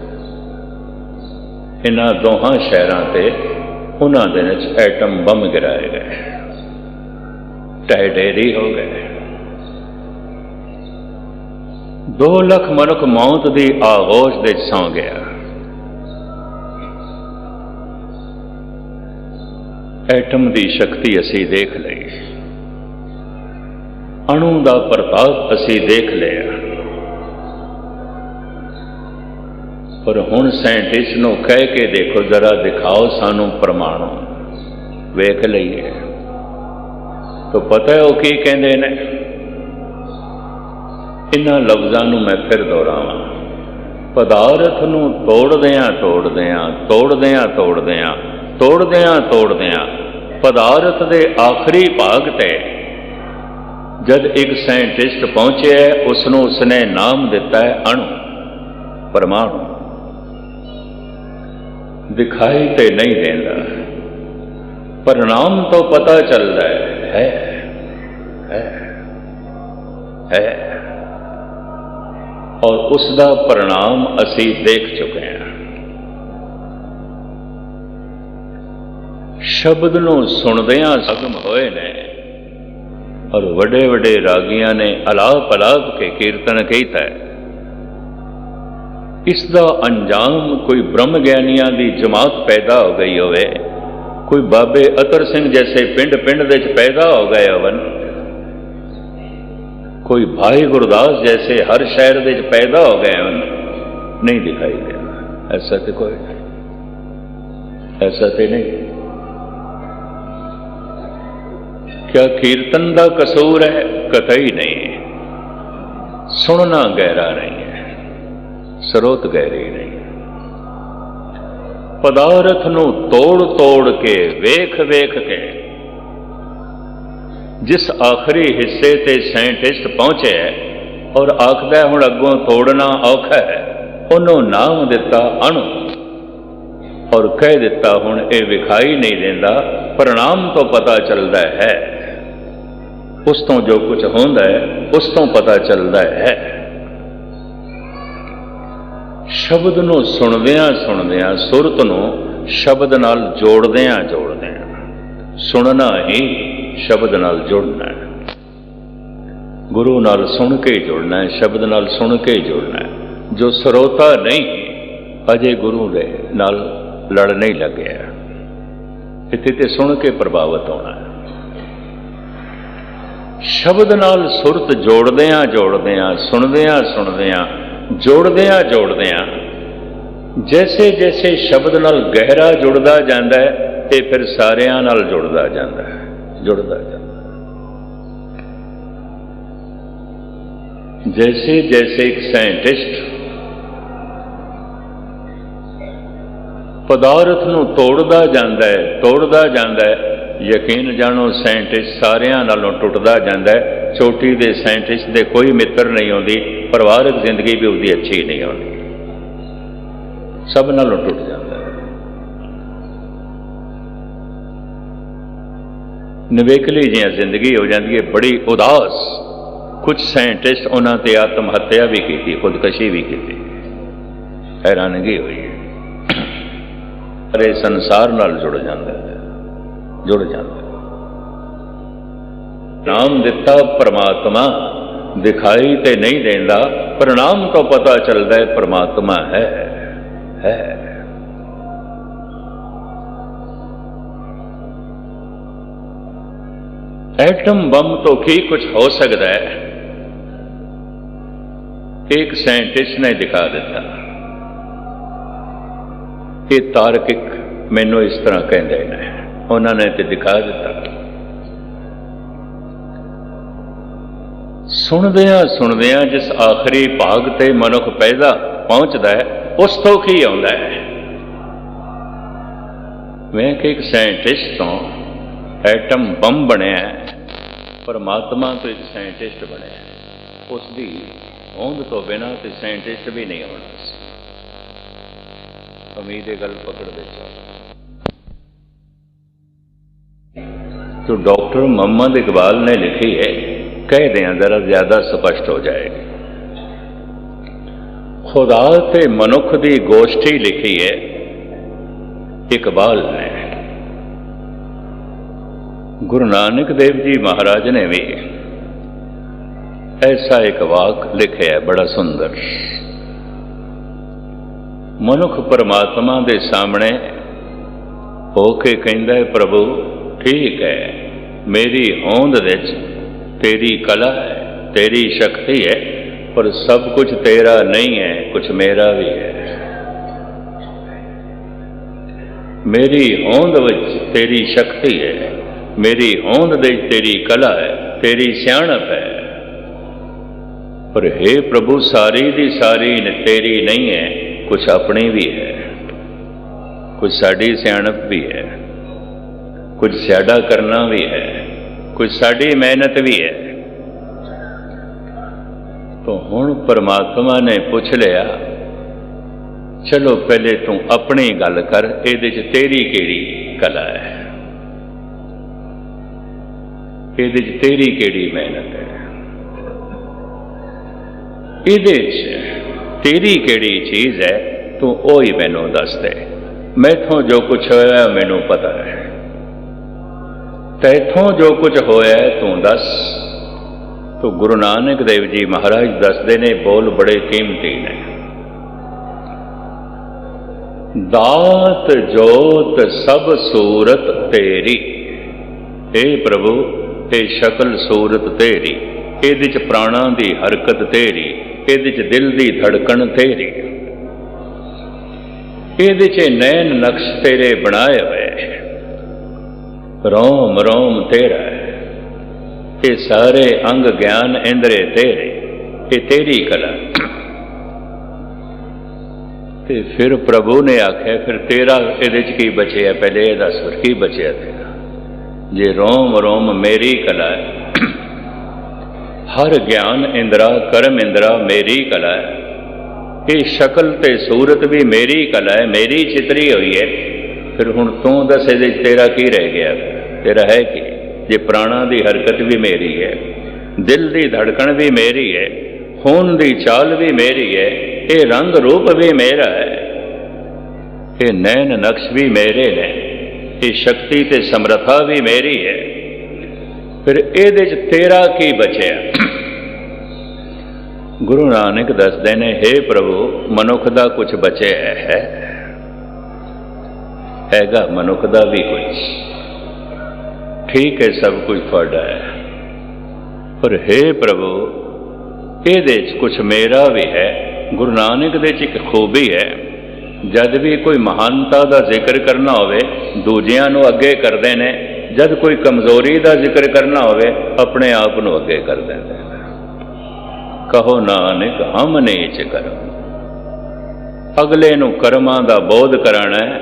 ਇਹਨਾਂ ਦੋਹਾਂ ਸ਼ਹਿਰਾਂ ਤੇ ਉਹਨਾਂ ਦੇ ਵਿੱਚ ਐਟਮ ਬੰਬ ਗਿਰਾਏ ਗਏ, ਢਹਿ ਢੇਰੀ ਹੋ ਗਏ। 2 ਲੱਖ ਮਨੁੱਖ ਮੌਤ ਦੀ ਆਗੋਸ਼ ਦੇ ਸੌਂ ਗਿਆ। ਐਟਮ ਦੀ ਸ਼ਕਤੀ ਅਸੀਂ ਦੇਖ ਲਈ, ਅਣੂ ਦਾ ਪ੍ਰਤਾਪ ਅਸੀਂ ਦੇਖ ਲਿਆ, ਪਰ ਹੁਣ ਸਾਇੰਟਿਸਟ ਨੂੰ ਕਹਿ ਕੇ ਦੇਖੋ ਜ਼ਰਾ, ਦਿਖਾਓ ਸਾਨੂੰ ਪਰਮਾਣੂ, ਵੇਖ ਲਈਏ ਤਾਂ ਪਤਾ ਹੈ ਉਹ ਕੀ ਕਹਿੰਦੇ ਨੇ। ਇਹਨਾਂ ਲਫ਼ਜ਼ਾਂ ਨੂੰ ਮੈਂ ਫਿਰ ਦੁਹਰਾਵਾਂ। ਪਦਾਰਥ ਨੂੰ ਤੋੜਦਿਆਂ ਤੋੜਦਿਆਂ ਤੋੜਦਿਆਂ ਤੋੜਦਿਆਂ ਤੋੜਦਿਆਂ ਤੋੜਦਿਆਂ ਪਦਾਰਥ ਦੇ ਆਖਰੀ ਭਾਗ ਤੇ ਜਦ ਇੱਕ ਸਾਇੰਟਿਸਟ ਪਹੁੰਚਿਆ, ਉਸ ਨੂੰ ਉਸਨੇ ਨਾਮ ਦਿੱਤਾ ਹੈ ਅਣੂ, ਪਰਮਾਣੂ। ਦਿਖਾਈ ਤੇ ਨਹੀਂ ਦੇਂਦਾ, ਪਰਿਣਾਮ ਤੋਂ ਪਤਾ ਚੱਲਦਾ ਹੈ। ਔਰ ਉਸ ਦਾ ਪਰਿਣਾਮ ਅਸੀਂ ਦੇਖ ਚੁੱਕੇ ਹਾਂ। ਸ਼ਬਦ ਨੂੰ ਸੁਣਦਿਆਂ ਸਗਮ ਹੋਏ ਨੇ, ਔਰ ਵੱਡੇ ਵੱਡੇ ਰਾਗੀਆਂ ਨੇ ਅਲਾਪ ਅਲਾਪ ਕੇ ਕੀਰਤਨ ਕੀਤਾ ਹੈ। ਇਸ ਦਾ ਅੰਜਾਮ ਕੋਈ ਬ੍ਰਹਮ ਗਿਆਨੀਆਂ ਦੀ ਜਮਾਤ ਪੈਦਾ ਹੋ ਗਈ ਹੋਵੇ, ਕੋਈ ਬਾਬੇ ਅਤਰ ਸਿੰਘ ਜੈਸੇ ਪਿੰਡ ਪਿੰਡ ਦੇ ਵਿੱਚ ਪੈਦਾ ਹੋ ਗਏ ਹੋਵਨ, कोई भाई गुरदास जैसे हर शहर में पैदा हो गए नहीं दिखाई देना। ऐसा तो कोई नहीं, ऐसा तो नहीं। क्या कीर्तन का कसूर है? कतई नहीं। सुनना गहरा नहीं है, स्रोत गहरी नहीं। पदार्थ नूं तोड़ तोड़ के वेख वेख के जिस आखिरी हिस्से ते साइंटिस्ट पहुंचे और आखदा हुण अगों तोड़ना औखा है, उन्होंने नाम दिता अणु और कह दिता हुण ये विखाई नहीं देंदा, परिणाम तो पता चलता है, उस तो जो कुछ होंदा है उस तो पता चलता है। शब्द नूं सुणदियां सुणदियां, सुरत नूं शब्द नाल जोड़दियां जोड़दियां, सुनना ही शब्द नाल जुड़ना है, गुरु नाल सुन के ही जुड़ना है, शब्द नाल सुन के ही जुड़ना है। जो सरोता नहीं अजे गुरु दे नाल लड़ नहीं लगे, इत्थे ते सुन के प्रभावित होना है। शब्द नाल सुरत जोड़दियां जोड़दियां, सुनदियां सुनदियां, जोड़दियां जोड़दियां, जैसे जैसे शब्द नाल गहरा जुड़दा जांदा है, ते फिर सारियां नाल जुड़दा जांदा है, जुड़दा जाता। जैसे जैसे एक साइंटिस्ट पदार्थ ਨੂੰ ਤੋੜਦਾ ਜਾਂਦਾ ਹੈ ਯਕੀਨ ਜਾਣੋ ਸਾਇੰਟਿਸਟ ਸਾਰਿਆਂ ਨਾਲੋਂ ਟੁੱਟਦਾ ਜਾਂਦਾ ਹੈ। ਚੋਟੀ ਦੇ ਸਾਇੰਟਿਸਟ ਦੇ ਕੋਈ ਮਿੱਤਰ ਨਹੀਂ ਆਉਂਦੀ, ਪਰਿਵਾਰਕ ਜ਼ਿੰਦਗੀ ਵੀ ਉਹਦੀ ਅੱਛੀ ਨਹੀਂ ਆਉਂਦੀ, ਸਭ ਨਾਲੋਂ ਟੁੱਟ ਜਾਂਦਾ ਹੈ। ਨਿਵੇਕਲੀ ਜਿਹਾ ਜ਼ਿੰਦਗੀ ਹੋ ਜਾਂਦੀ ਹੈ, ਬੜੀ ਉਦਾਸ। ਕੁਝ ਸਾਇੰਟਿਸਟ ਉਹਨਾਂ ਤੇ ਆਤਮ ਹੱਤਿਆ ਵੀ ਕੀਤੀ, ਖੁਦਕਸ਼ੀ ਵੀ ਕੀਤੀ। ਹੈਰਾਨਗੀ ਹੋਈ ਅਰੇ ਸੰਸਾਰ ਨਾਲ ਜੁੜ ਜਾਂਦਾ ਹੈ। ਨਾਮ ਦਿੱਤਾ ਪਰਮਾਤਮਾ ਦਿਖਾਈ ਤੇ ਨਹੀਂ ਦਿੰਦਾ, ਪਰ ਨਾਮ ਤੋਂ ਪਤਾ ਚੱਲਦਾ ਹੈ ਪਰਮਾਤਮਾ ਹੈ। ਐਟਮ ਬੰਬ ਤੋਂ ਕੀ ਕੁਝ ਹੋ ਸਕਦਾ ਹੈ, ਇੱਕ ਸਾਇੰਟਿਸਟ ਨੇ ਦਿਖਾ ਦਿੱਤਾ। ਇਹ ਤਾਰਕਿਕ ਮੈਨੂੰ ਇਸ ਤਰ੍ਹਾਂ ਕਹਿੰਦੇ ਨੇ, ਉਹਨਾਂ ਨੇ ਤੇ ਦਿਖਾ ਦਿੱਤਾ। ਸੁਣਦਿਆਂ ਜਿਸ ਆਖਰੀ ਭਾਗ ਤੇ ਮਨੁੱਖ ਪੈਦਾ ਪਹੁੰਚਦਾ ਹੈ, ਉਸ ਤੋਂ ਕੀ ਆਉਂਦਾ ਹੈ। ਮੈਂ ਕਿ ਇੱਕ ਸਾਇੰਟਿਸਟ ਤੋਂ ਐਟਮ ਬੰਬ ਬਣਿਆ, ਪਰਮਾਤਮਾ ਤੋਂ ਇੱਕ ਸਾਇੰਟਿਸਟ ਬਣਿਆ। ਉਸ ਦੀ ਹੋਂਦ ਤੋਂ ਬਿਨਾਂ ਤੇ ਸਾਇੰਟਿਸਟ ਵੀ ਨਹੀਂ ਹੋਣਾ ਸੀ। ਉਮੀਦ ਇਹ ਗੱਲ ਪਕੜਦੇ ਚਾਹੋ। तो डॉक्टर मोहम्मद इकबाल ने लिखी है, कह दें जरा ज्यादा स्पष्ट हो जाएगी। खुदा ते मनुख दी गोष्ठी लिखी है इकबाल ने। गुरु नानक देव जी महाराज ने भी ऐसा एक वाक लिखा है, बड़ा सुंदर। मनुख परमात्मा दे सामने होके कहंदा है, प्रभु ठीक है, मेरी होंद विच तेरी कला है, तेरी शक्ति है, पर सब कुछ तेरा नहीं है, कुछ मेरा भी है। मेरी होंद विच तेरी शक्ति है, मेरी होंद विच तेरी कला है, तेरी सियाणप है, पर हे प्रभु सारी दी सारी तेरी नहीं है, कुछ अपनी भी है, कुछ साड़ी सियाणप भी है, कुछ साडा करना भी है, कुछ साड़ी मेहनत भी है। तो हुण परमात्मा ने पूछ लिया, चलो पहले तू अपनी गल कर, इहदे च तेरी केड़ी कला है, इहदे च तेरी केड़ी मेहनत है, इहदे च तेरी केड़ी चीज है, तू ओ ही मैनू दस दे। मैथों जो कुछ होया मैनू पता है, तैथों जो कुछ होया तू दस। तो गुरु नानक देव जी महाराज दसदे ने, बोल बड़े कीमती ने। दात जोत सब सूरत तेरी, हे प्रभु हे शकल सूरत तेरी, इहदे च प्राणा दी हरकत तेरी, इहदे च दिल दी धड़कन तेरी, इहदे च नैन नक्श तेरे बनाए हुए, रोम रोम तेरा है, ये सारे अंग ज्ञान इंद्रे तेरे, ये तेरी कला। ते फिर प्रभु ने आख्या, फिर तेरा इहदे च की बचिया, पहले ये दस फिर की बचिया तेरा। जे रोम रोम मेरी कला है, हर ज्ञान इंद्रा कर्म इंद्रा मेरी कला है, ये शक्ल ते सूरत भी मेरी कला है, मेरी चितरी हुई है। फिर हुण तू दस इहदे च तेरा की रह गया, तेरा है कि जे प्राणा दी हरकत भी मेरी है, दिल दी धड़कन भी मेरी है, खून दी चाल भी मेरी है, ये रंग रूप भी मेरा है, ये नैन नक्श भी मेरे ने, ये शक्ति ते समर्था भी मेरी है। फिर इहदे च तेरा की बचिया। गुरु नानक दसदे ने, हे प्रभु मनुख दा कुछ बचिया हैगा, मनुख दा भी कुछ ठीक है, सब कुछ तुहाडा है, पर हे प्रभु इहदे च कुछ मेरा भी है। गुरु नानक दे च एक खूबी है, जद भी कोई महानता का जिक्र करना होवे दूजियां नूं अगे करते हैं, जद कोई कमजोरी का जिक्र करना होवे अपने आप नूं अगे कर देंदे। कहो नानक हम नीच कर्म। अगले नूं कर्मां दा बोध कराना है,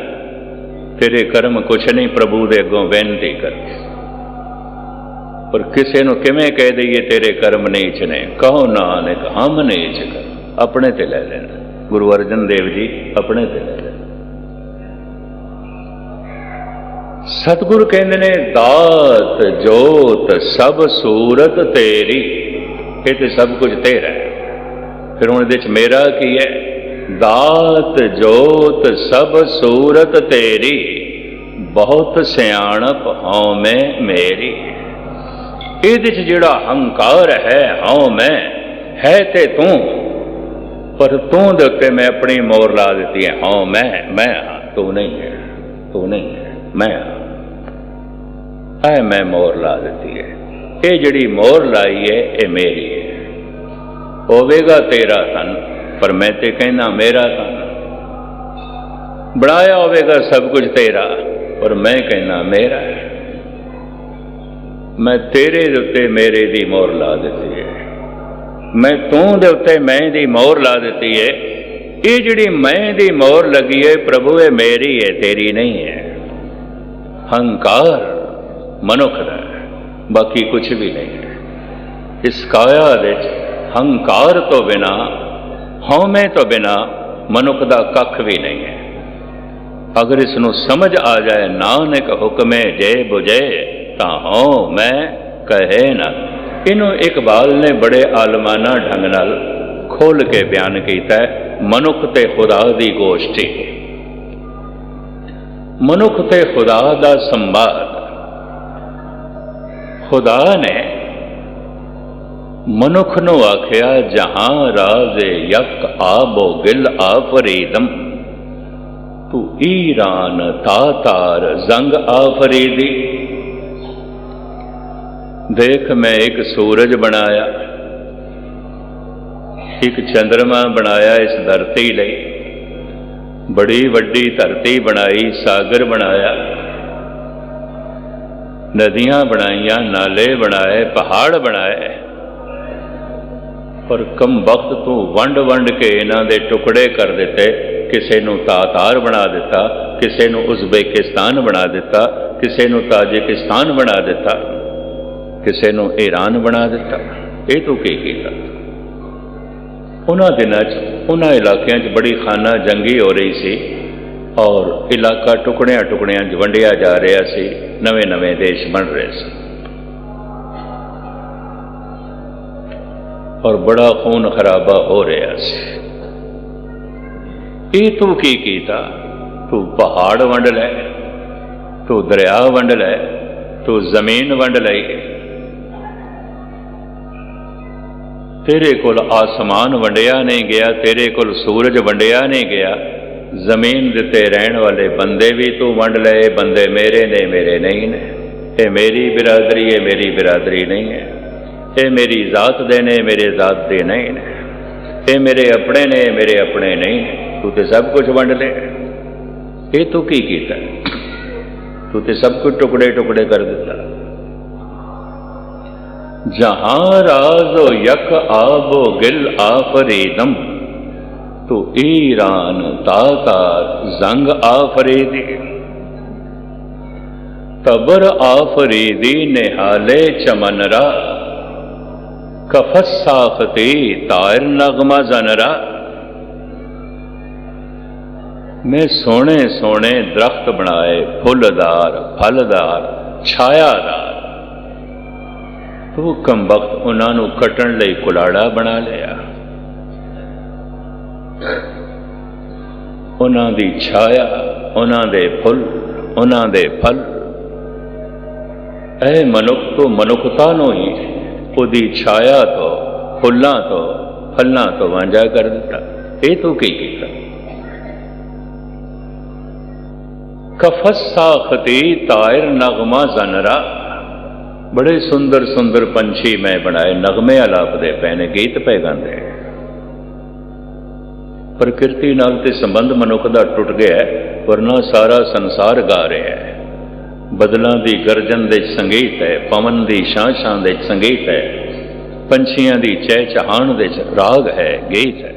तेरे कर्म कुछ नहीं, प्रभु दे अगों बेनती कर। पर किसी नूं किवें कह दईए तेरे कर्म नीच ने, कहो नानक हम नीच कर्म, अपने ते ले लेना। गुरु अर्जन देव जी अपने ते ले लेना। सतगुरु कहते ने दात जोत सब सूरत तेरी, ये तो सब कुछ तेरा है। फिर हुण इहदे च मेरा की है? दात जोत सब सूरत तेरी, बहुत सियाणप हौं मैं मेरी। इहदे च जिहड़ा हंकार है हौं मैं है ते तू, पर तू दे उत्ते मैं अपनी मोहर ला दी है। हौं मैं हाँ, तू नहीं है, तू नहीं है, मैं हाँ, मैं मोहर ला दी है। ये जिहड़ी मोहर लाई है ये मेरी है। होवेगा तेरा तन, पर मैं ते कहना मेरा तन। बनाया होवेगा सब कुछ तेरा, पर मैं कहना मेरा है। मैं तेरे दे उत्ते मेरे दी मोहर ला दी है, मैं तू दे उत्ते मैं दी मोहर ला दी है। ये जिहड़ी मैं दी मोहर लगी है प्रभु, ये मेरी है, तेरी नहीं है। हंकार मनुख दा, बाकी कुछ भी नहीं है। इस काया दे हंकार तो बिना, हौमे तो बिना मनुख दा कख भी नहीं है। अगर इसनों समझ आ जाए नानक हुक्मे जे बुझे, तां हौं मैं कहे ना। इनू इकबाल ने बड़े आलमाना ढंग नाल खोल के बयान किया है। मनुख ते खुदा दी गोष्ठी, मनुख ते खुदा दा संवाद। खुदा ने मनुख नूं आख्या जहां राजे यक आबो गिल आफरीदम, तू ईरान तातार जंग आफरीदी। देख मैं एक सूरज बनाया, एक चंद्रमा बनाया इस धरती लई, बड़ी वड्डी धरती बनाई, सागर बनाया, नदियां बनाईयां, नाले बनाए, पहाड़ बनाए। पर कम वक्त तू वंड वंड के इन्हां दे टुकड़े कर दिते। किसी नूं तातार बना दिता, किसी नूं उज़्बेकिस्तान बना दिता, किसी नूं ताजिकिस्तान बना दिता, किसी नूं ईरान बना दिता। ये तू की कीता? उन्हां दिनां च उन्हां इलाकिਆਂ च बड़ी खाना जंगी हो रही सी और इलाका टुकड़ियां टुकड़ियां च वंडिया जा रहा सी, नवे नवे देश बन रहे सी और बड़ा खून खराबा हो रहा सी। ये तू की कीता? तू पहाड़ वंड लै, तू दरिया वंड लै, तू जमीन वंड लै। तेरे कोल आसमान वंडिया नहीं गया, तेरे कोल सूरज वंडिया नहीं गया। जमीन दिते रहने वाले बंदे भी तू वंड ले, बंदे मेरे ने मेरे नहीं ने। ये मेरी बिरादरी है, मेरी बिरादरी नहीं है। ये मेरी जात दे ने, मेरे जात दे नहीं ने। ये मेरे अपने ने, मेरे अपने नहीं ने। तू तो सब कुछ वंड ले। ये तू की कीता? तू तो सब कुछ टुकड़े टुकड़े कर दिता। जहां राजो यक आबो गिल आफरीदम, तू ईरान तातार जंग आफरीदी। तबर आफरीदी निहाले चमनरा, कफस साखती तायर नगमा जनरा। मैं सोने सोने दरख्त बनाए, फुलदार फलदार छायादार। तू कम वक्त उन्होंने कटन लई कुलाड़ा बना लिया। उन्हां दी छाया, उन्हां दे फुल, उन्हां दे फल। ऐ मनुख तो मनुखता नूं ही उहदी छाया तो, फुल्लां तो, फलां तो वांझा कर दिता। ये तू की कीता? कफस साखती तायर नगमा जनरा। बड़े सुंदर सुंदर पंछी मैं बनाए, नगमे अलापदे पे ने, गीत पे गांदे। प्रकृति नाल ते संबंध मनुख दा टुट गया, वरना सारा संसार गा रहा है। बदलों की गर्जन दे संगीत है, पवन की छां छां दे संगीत है। ਪੰਛੀਆਂ ਦੀ ਚਹਿਚਹਾਣ ਦੇ ਚ ਰਾਗ ਹੈ, ਗੀਤ ਹੈ।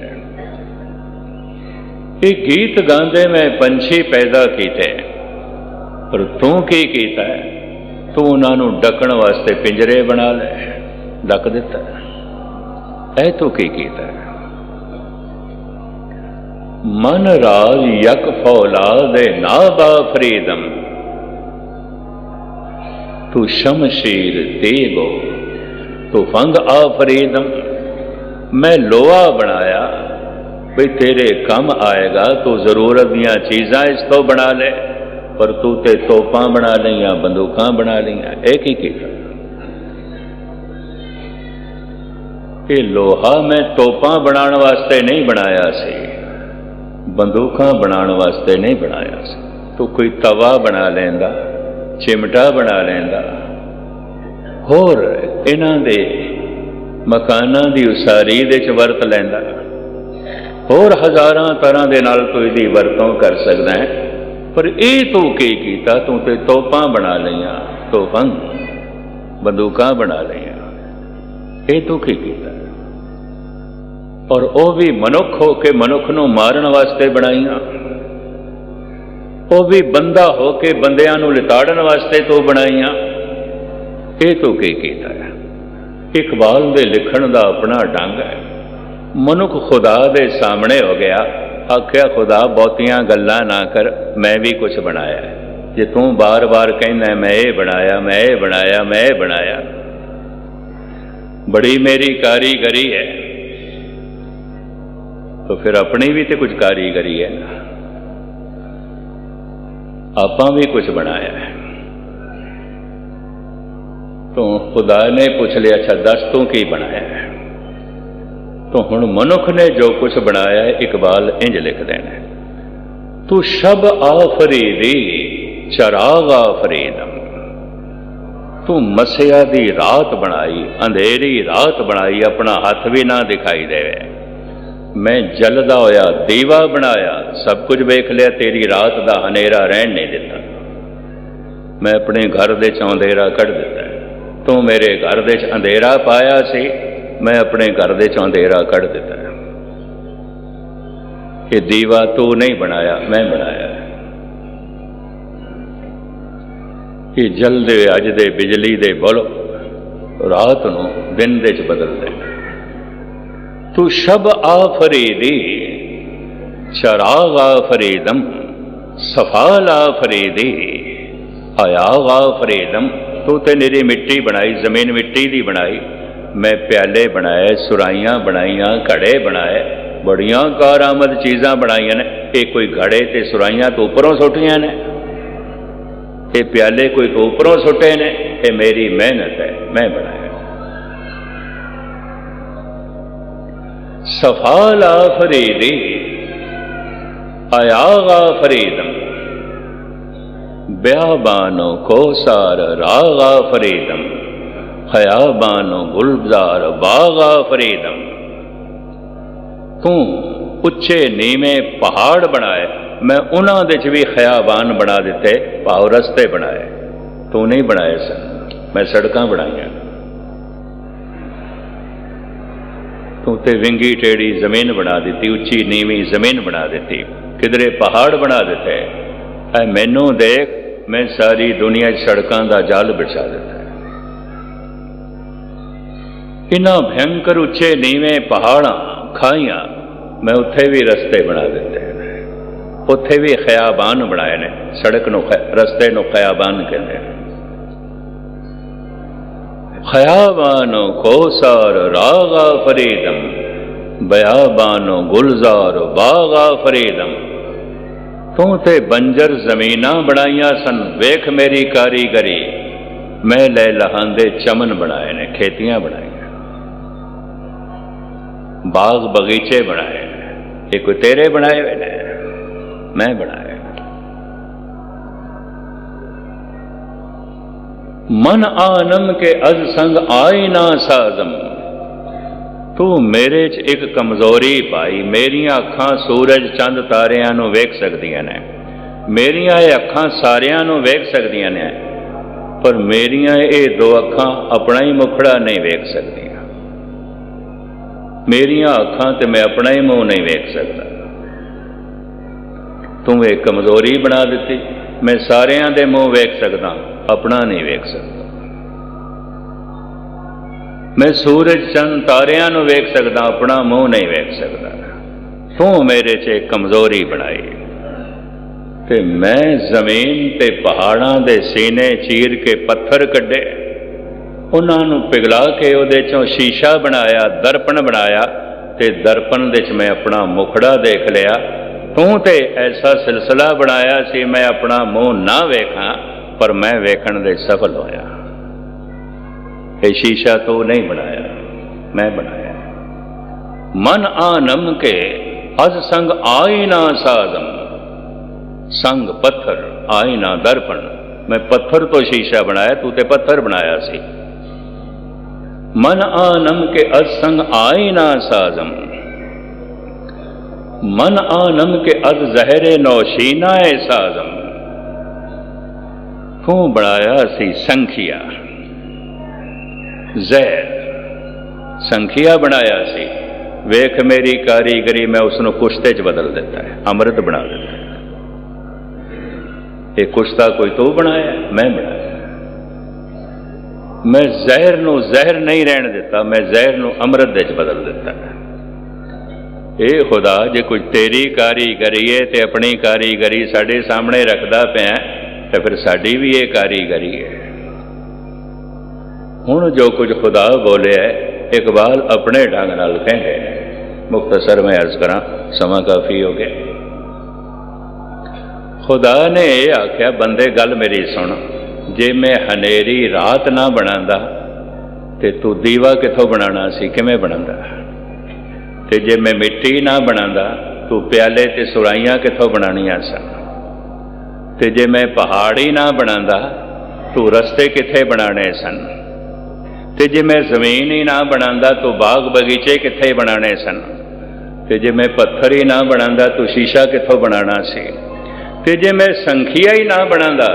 ਇਹ ਗੀਤ ਗਾਉਂਦੇ ਮੈਂ ਪੰਛੀ ਪੈਦਾ ਕੀਤੇ, ਪਰ ਤੂੰ ਕੀ ਕੀਤਾ ਹੈ? ਤੂੰ ਉਹਨਾਂ ਨੂੰ ਡੱਕਣ ਵਾਸਤੇ ਪਿੰਜਰੇ ਬਣਾ ਲਏ, ਡੱਕ ਦਿੱਤਾ। ਇਹ ਤੂੰ ਕੀ ਕੀਤਾ ਹੈ? ਮਨ ਰਾਜ ਯਕ ਫੌਲਾਦ ਨਾਬਾ ਫਰੀਦਮ, ਤੂੰ ਸ਼ਮਸ਼ੀਰ ਤੇਗੋ ਤੂੰ ਫੰਗ ਆਫਰੀਦਮ। मैं लोहा बनाया भी तेरे कम आएगा, तू जरूरत दियाँ चीज़ां इस तो बना ले, पर तू ते तोपां बना लिया, बंदूकां बना लिया। एक ही कीता। ये लोहा मैं तोपां बनाने वास्ते नहीं बनाया सी, बंदूकां बनाने वास्ते नहीं बनाया सी। तू कोई तवा बना लेंदा, चिमटा बना लेंदा, होर इन्हां दे मकानां दी उसारी दे च वरत लैंदा, होर हज़ारां तरह दे नाल तू इहदी वरतों कर सकदा है। पर ये तू की कीता? तू ते तोपां बना लईआं, तोपां बंदूकां बना लईआं। ये तू की कीता? और वह भी मनुख हो के मनुख नूं मारन वास्ते बनाईआं, वह भी बंदा हो के बंदियां नूं लिताड़न वास्ते तू बनाईआं। ये तू की कीता है? इकबाल दे लिखण दा अपना ढंग है। मनुख खुदा दे सामने हो गया, आख्या खुदा बहुतियां गल्लां ना कर, मैं भी कुछ बनाया है। जे तू बार बार कहना मैं ये बनाया, मैं ये बनाया, मैं ये बनाया, बड़ी मेरी कारीगरी है, तो फिर अपनी भी तो कुछ कारीगरी है ना, आपां भी कुछ बनाया है। तो खुदा ने पूछ लिया, अच्छा दस तू की बनाया है? तो हुण मनुख ने जो कुछ बनाया है, इकबाल इंज लिख देना, तू शब आफरीदी चराग आफरीदम, तू मसिया दी रात बनाई, अंधेरी रात बनाई, अपना हाथ भी ना दिखाई देवे। मैं जलदा होया दीवा बनाया, सब कुछ वेख लिया, तेरी रात दा हनेरा रहन नहीं दिता। मैं अपने घर दे च अंधेरा कढ़ दिता, तू मेरे घर दे च अंधेरा पाया सी, मैं अपने घर दे च अंधेरा कढ़ दिता। ये दीवा तू नहीं बनाया, मैं बनाया। ये जलदे अज दे बिजली दे बुल रात नूं दिन दे च बदल दे। तू शब आफरीदी चराग आफरीदम, सफाल आफरीदी हयाग आफरीदम, तू तो निरी मिट्टी बनाई, जमीन मिट्टी दी बनाई, मैं प्याले बनाए, सुराइयां बनाइयां, घड़े बनाए, बड़ियां कारामद चीज़ां बनाइयां ने। ये कोई घड़े ते सुराइयां तो उपरों सुटियां ने, ये प्याले कोई तो उपरों सुटे ने, ये मेरी मेहनत है, मैं बनाया। सफाल आफरीदी अयाग आफरीदम, ब्याबानो कोसार रागा फरीदम, खयाबानो गुलजार बागा फरीदम। तू उच्चे नीवे पहाड़ बनाए, मैं उन्हां दे च भी खयाबान बना दिते, भाव रस्ते बनाए। तू नहीं बनाए सन, मैं सड़कां बनाईयां। तू ते विंगी टेढ़ी जमीन बना दी, उच्ची नीवी जमीन बना दी, किधरे पहाड़ बना दिते। ऐ मैनू देख, मैं सारी दुनिया सड़कों का जाल बिछा दिता है। इन्हां भयंकर उच्चे नीवे पहाड़ा खाइयां, मैं उत्थे भी रस्ते बना दिते हैं, उत्थे भी खयाबान बनाए ने। सड़क नूं रस्ते नूं खयाबान कहते हैं। खयाबानो कोसार रागा फरीदम, बयाबानो गुलजार बागा फरीदम। तू ते बंजर जमीना बनाइया सन, वेख मेरी कारीगरी, मैं ले लहांदे चमन बनाए ने, खेतियां बनाई, बाग बगीचे बनाए ने। ये कोई तेरे बनाए हुए ने, मैं बनाए। मन आनम के अज संग आई ना साजम, तू मेरे च एक कमजोरी पाई। मेरियां अखां सूरज चंद तारियां नूं वेख सकदियां ने, मेरियां ये अखां सारियां नूं वेख सकदियां ने, पर मेरियां ये दो अखां अपना ही मुखड़ा नहीं वेख सकदियां। मेरिया अखां ते मैं अपना ही मूँह नहीं वेख सकता। तू एक कमजोरी बना दी, मैं सारियां दे मूँह वेख सकदा, अपना नहीं वेख सकता। मैं सूरज चंद तारियां नूं वेख सकदा, अपना मूँह नहीं वेख सकता। तू मेरे च एक कमजोरी बनाई ते मैं जमीन ते पहाड़ां दे सीने चीर के पत्थर कड्डे, उन्होंने पिघला के उहदे चों शीशा बनाया, दर्पण बनाया, ते दर्पण दे च मैं अपना मुखड़ा देख लिया। तू ते ऐसा सिलसिला बनाया सी मैं अपना मूँह ना वेखा, पर मैं वेखण दे सफल होया। ये शीशा तो नहीं बनाया, मैं बनाया। मन आनम के अज संग आईना साजम, संग पत्थर आईना दर्पण। मैं पत्थर तो शीशा बनाया, तू ते पत्थर बनाया सी। मन आनम के अज संग आईना साजम, मन आनम के अज जहरे नौशीना साजम। तू बनाया सी संखिया, जहर संखिया बनाया सी। वेख मेरी कारीगरी, मैं उसनों कुश्ते च बदल देता है, अमृत बना देता है। ये कुश्ता कोई तू बनाया, मैं बनाया। मैं जहर नूं जहर नहीं रहन देता, मैं जहर नूं अमृत दे च बदल देता है। ये खुदा जे कुछ तेरी कारीगरी है तो अपनी कारीगरी साडे सामने रखदा पिया, तो फिर साडी भी ये कारीगरी है। हुण जो कुछ खुदा बोलिया है, इकबाल अपने ढंग नाल कहंदे ने। मुख्तसर मैं अर्ज करा, समा काफ़ी हो गया। खुदा ने यह आख्या, बंदे गल मेरी सुन, जे मैं हनेरी रात ना बनांदा ते तू दीवा किथों बनाना सी, किवें बनांदा? ते जे मैं मिट्टी ना बनांदा तू प्याले ते सुराइयां किथों बनानियां सन? ते जे मैं पहाड़ी ना बनांदा तू रस्ते किथे बनाने सन? ते जे मैं जमीन ही ना बनांदा तू बाग बगीचे किथे बनाने सन? ते जे मैं पत्थर ही ना बनांदा तू शीशा किथों बनाना सी? ते जे मैं संखिया ही ना बनांदा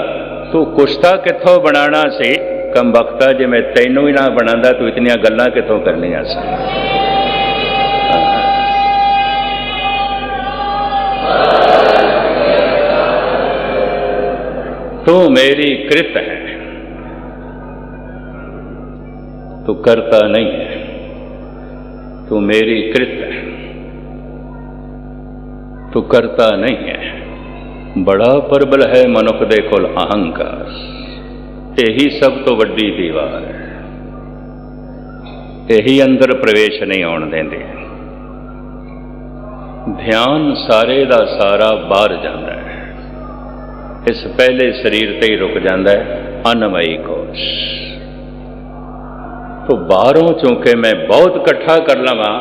तू कुश्ता किथों बनाना सी? कम बख्ता, जे मैं तैनू ही ना बनांदा तू इतनियां गल्लां किथों करनियां सन? तू मेरी कृत है, तू करता नहीं है। तू मेरी कृत है, तू करता नहीं है। बड़ा प्रबल है मनुख दे कोल अहंकार, यही सब तो वड्डी दीवार है। यही अंदर प्रवेश नहीं होने देंदे। ध्यान सारे दा सारा बाहर जाता है, इस पहले शरीर ते ही रुक जाता है, अन्नमयी कोश। तो बाहरों चूंकि मैं बहुत इकट्ठा कर लवां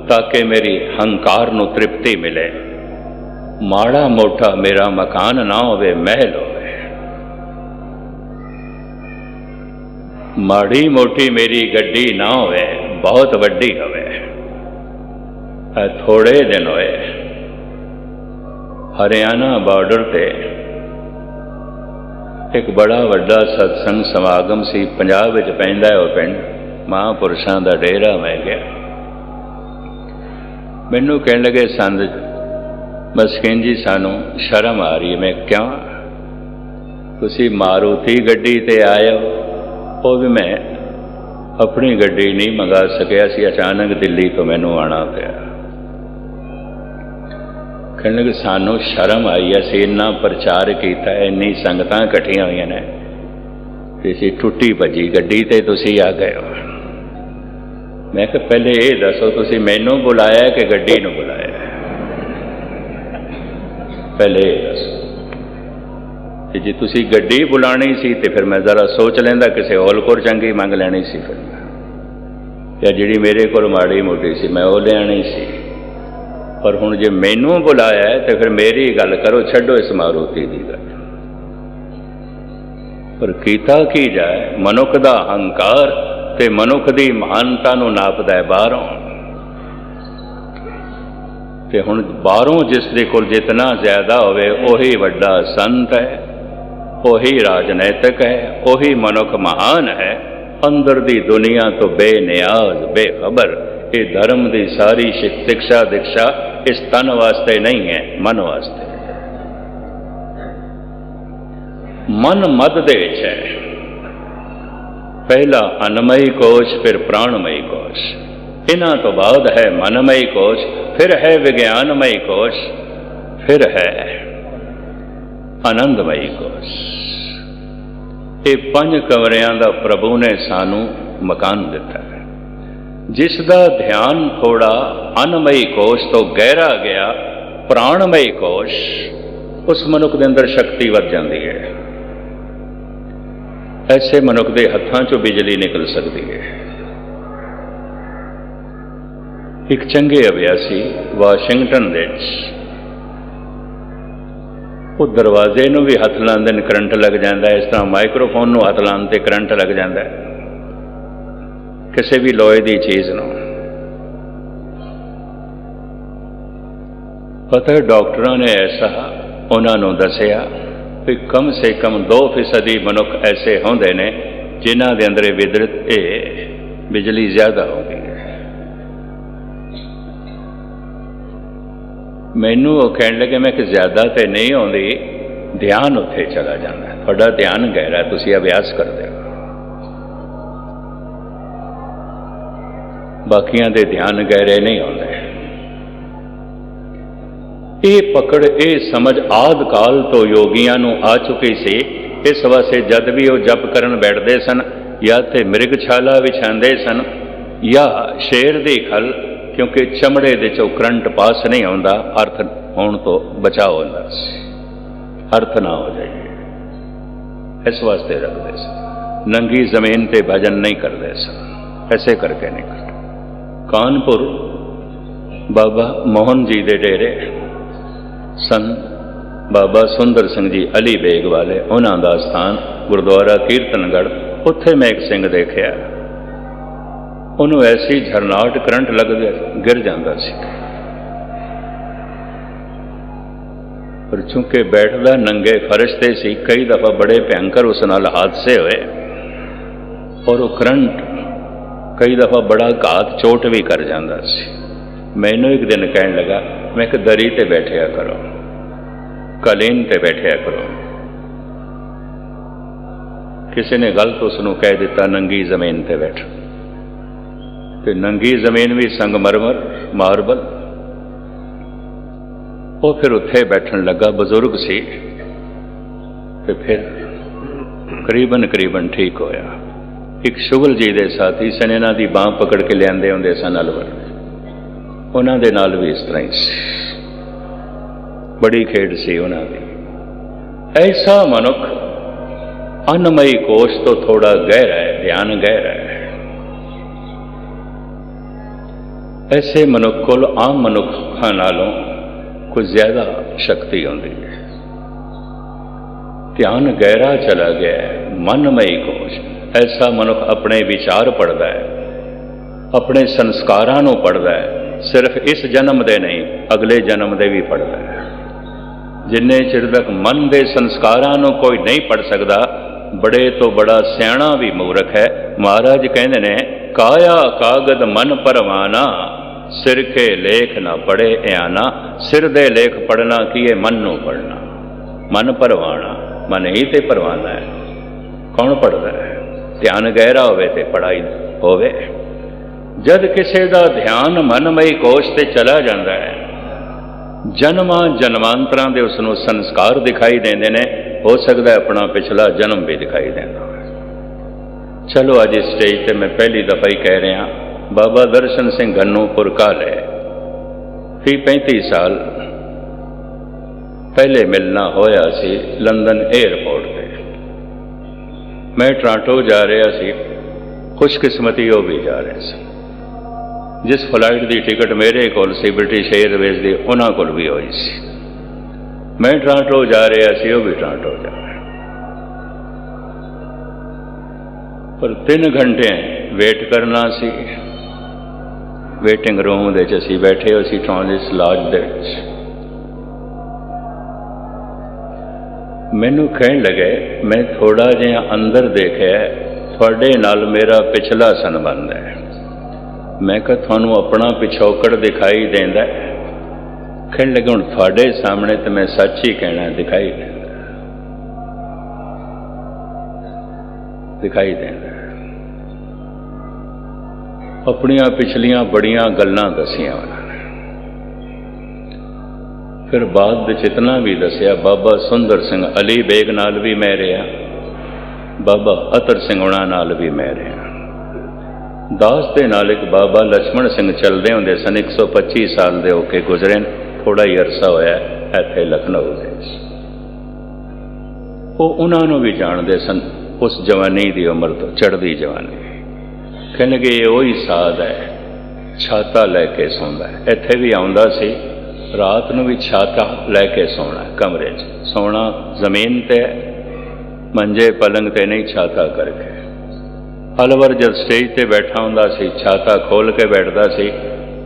ताकि मेरी हंकार नूं तृप्ति मिले। माड़ा मोटा मेरा मकान ना होवे, महल होवे। माड़ी मोटी मेरी गड्डी ना होवे, बहुत वड्डी होवे। थोड़े दिन होए हरियाणा बॉर्डर ते एक बड़ा वड्डा सत्संग समागम सी। पंजाब विच पैंदा है वो पिंड, महापुरुषां दा डेरा। मैं गया, मैनू कहण लगे संत मस्किन जी सानू शर्म आ रही है। मैं क्यों? तुसी मारुति गड्डी ते आए हो, वो भी मैं अपनी गड्डी नहीं मंगा सकिया सी, अचानक दिल्ली तो मैनू आना पिया। कहने लगे सानू शर्म आई है, असीं इन्ना प्रचार किया, इन्नी संगतां इकट्ठियां होईयां ने, ते टुटी भजी गड्डी ते तुसीं आ गए हो। मैं कहा पहले ये दसो तुसीं मैनू बुलाया कि गड्डी नूं बुलाया? पहले ये दसो। जे तुसीं गड्डी बुलानी सी ते फिर मैं जरा सोच लेंदा, किसी होल कोर चंगी मंग लैनी सी, फिर या जिहड़ी मेरे कोल माड़ी मोटी सी मैं वो लियानी सी। पर हुण जे मैनू बुलाया है तो फिर मेरी गल करो, छड्डो इस मारुति की गल। पर कीता की जाए, मनुख दा अहंकार ते मनुख दी महानता नूं नापदा है बाहरों। ते हुण बाहरों जिस दे कोल जितना ज्यादा होवे उही वड्डा संत है, उही राजनैतिक है, उही मनुख महान है। अंदर दी दुनिया तो बेनियाज बेखबर, ये धर्म की सारी शिक्षा दीक्षा इस तन वास्ते नहीं है, मन वास्ते। मन मद दे है, पहला अन्नमयी कोश, फिर प्राणमयी कोश, इन्हां तो बाद है मनमयी कोश, फिर है विज्ञानमयी कोश, फिर है आनंदमयी कोश। ये 5 कमरियां दा प्रभु ने सानू मकान दिता है। जिसका ध्यान थोड़ा अन्नमयी कोश तो गहरा गया प्राणमयी कोश, उस मनुख के अंदर शक्ति वध जाती है। ऐसे मनुख के हत्थां चों बिजली निकल सकती है। एक चंगे अभ्यासी वाशिंगटन दे वो दरवाजे नूं भी हथ लांदे ने करंट लग जाता है, इस तरह माइक्रोफोन नूं हथ लाने ते करंट लग जाता है। किसी भी लोहे की चीज़ नूं पता, डॉक्टरों ने ऐसा उन्होंने दसिया कि कम से कम 2% मनुख ऐसे होंदे ने जिन्हां दे अंदर विदरत बिजली ज्यादा होगी है। मैनू वो कहने लगे मैं कि ज्यादा तो नहीं आती, ध्यान उत्थे चला जाता है, थोड़ा ध्यान गहरा, तुसी अभ्यास करते हो, बाकियां दे ध्यान गहरे नहीं आते। ये पकड़, ये समझ आद काल तो योगियां नू आ चुकी सी। इस वास्ते जद भी वो जप करन बैठते सन, या तो मृगछाला विछाते सन या शेर दी खल, क्योंकि चमड़े दे चों करंट पास नहीं आता, अर्थ होने तो बचाव होता, अर्थ ना हो जाए, इस वास्ते रखते सन। नंगी जमीन ते भजन नहीं करते सन, ऐसे करके नहीं करते। कानपुर बाबा मोहन जी दे डेरे सन, बाबा सुंदर सिंह जी अली बेग वाले, उन्हां दा स्थान गुरुद्वारा कीर्तनगढ़, उत्थे मैं एक सिंह देखिया, उन्होंने ऐसी झरनाहट करंट लग गिर जाता सी, पर चूंकि बैठदा नंगे फर्श ते सी, कई दफा बड़े भयंकर उस नाल हादसे हुए, और वो करंट कई दफा बड़ा घात चोट भी कर जाता सी। मैनू एक दिन कहने लगा, मैं कि दरी ते बैठिया करो, कालीन ते बैठिया करो। किसी ने गलत उसनू कह दिता नंगी जमीन ते बैठ, तो नंगी जमीन भी संगमरमर मार्बल, वो फिर उत्थे बैठन लगा, बजुर्ग सी, तो फिर करीबन ठीक होया। एक शुगल जी दे साथी सन, इन्हां दी बांह पकड़ के लियांदे हुंदे सन अलवर, उन्हां दे नाल भी इस तरह ही सी, बड़ी खेड सी उन्हां दी। ऐसा मनुख अन्नमयी कोश तो थोड़ा गहरा है, ध्यान गहरा है। ऐसे मनुख को आम मनुखों नालों कुछ ज्यादा शक्ति होती है। ध्यान गहरा चला गया है, मनमयी कोश। ऐसा मनुख अपने विचार पढ़ता है, अपने संस्कारां नूं पढ़ता है, सिर्फ इस जन्म दे नहीं अगले जन्म दे भी पढ़ता है। जिन्ने चिर तक मन के संस्कारां नूं कोई नहीं पढ़ सकता, बड़े तो बड़ा सियाणा भी मूर्ख है। महाराज कहते ने, काया कागद मन परवाना, सिर के लेख ना पढ़े आना। सिर दे लेख पढ़ना की है, मन नूं पढ़ना। मन परवाना, मन ही ते परवाना है। कौन पढ़ता है? ध्यान गहरा होवे ते पढ़ाई होवे। जद किसी का ध्यान मनमयी कोश ते चला जाता है, जन्मां जन्मांतरां दे उसनूं संस्कार दिखाई देंदे ने। हो सकता है अपना पिछला जन्म भी दिखाई देता है। चलो अज इस स्टेज पर मैं पहली दफा ही कह रहा, बाबा दर्शन सिंह घनूपुर काले 30-35 साल पहले मिलना होया सी लंदन एयरपोर्ट पे। मैं टोरंटो जा रहा सी, खुशकिस्मती वो भी जा रहे थे। जिस फ्लाइट की टिकट मेरे को ब्रिटिश एयरवेज की उन्होंने को भी हुई सी। मैं टोरंटो जा रहा सी, वो भी टोरंटो जा रहा, पर 3 घंटे वेट करना सी। वेटिंग रूम दे असीं बैठे हो सी ट्रांजिट लॉज दे विच। मैनू कहन लगे, मैं थोड़ा जिहा अंदर देखिया, थोड़े नाल मेरा पिछला संबंध है। मैं कहा थानू अपना पिछोकड़ दिखाई देंदा? कहने लगे हुण तुहाडे सामने तो मैं सच ही कहना, दिखाई देंदा, दिखाई देंदा। अपनियां पिछलियां बड़ियां गल्लां दसियां उन्होंने। फिर बाद विच इतना भी दसिया, बाबा सुंदर सिंह अली बेग नाल भी मैं रहा, बाबा अतर सिंह उन्हां नाल भी मैं रहा। दास दे नाल एक बाबा लक्ष्मण सिंह चलते होंदे सन, 125 साल दे होके गुजरे, थोड़ा ही अरसा होया इत्थे लखनऊ दे। वो उन्होंने भी जानते सन उस जवानी की उम्र तो, चढ़ती जवानी। कहने लगे ये वही साध है, छाता लैके सौंदा है। इत्थे भी आउंदा सी, रात नूं भी छाता लैके सोना, कमरे च सोना, जमीन ते मंजे पलंग ते नहीं, छाता करके। अलवर जब स्टेज ते बैठा हुंदा सी, छाता खोल के बैठदा सी,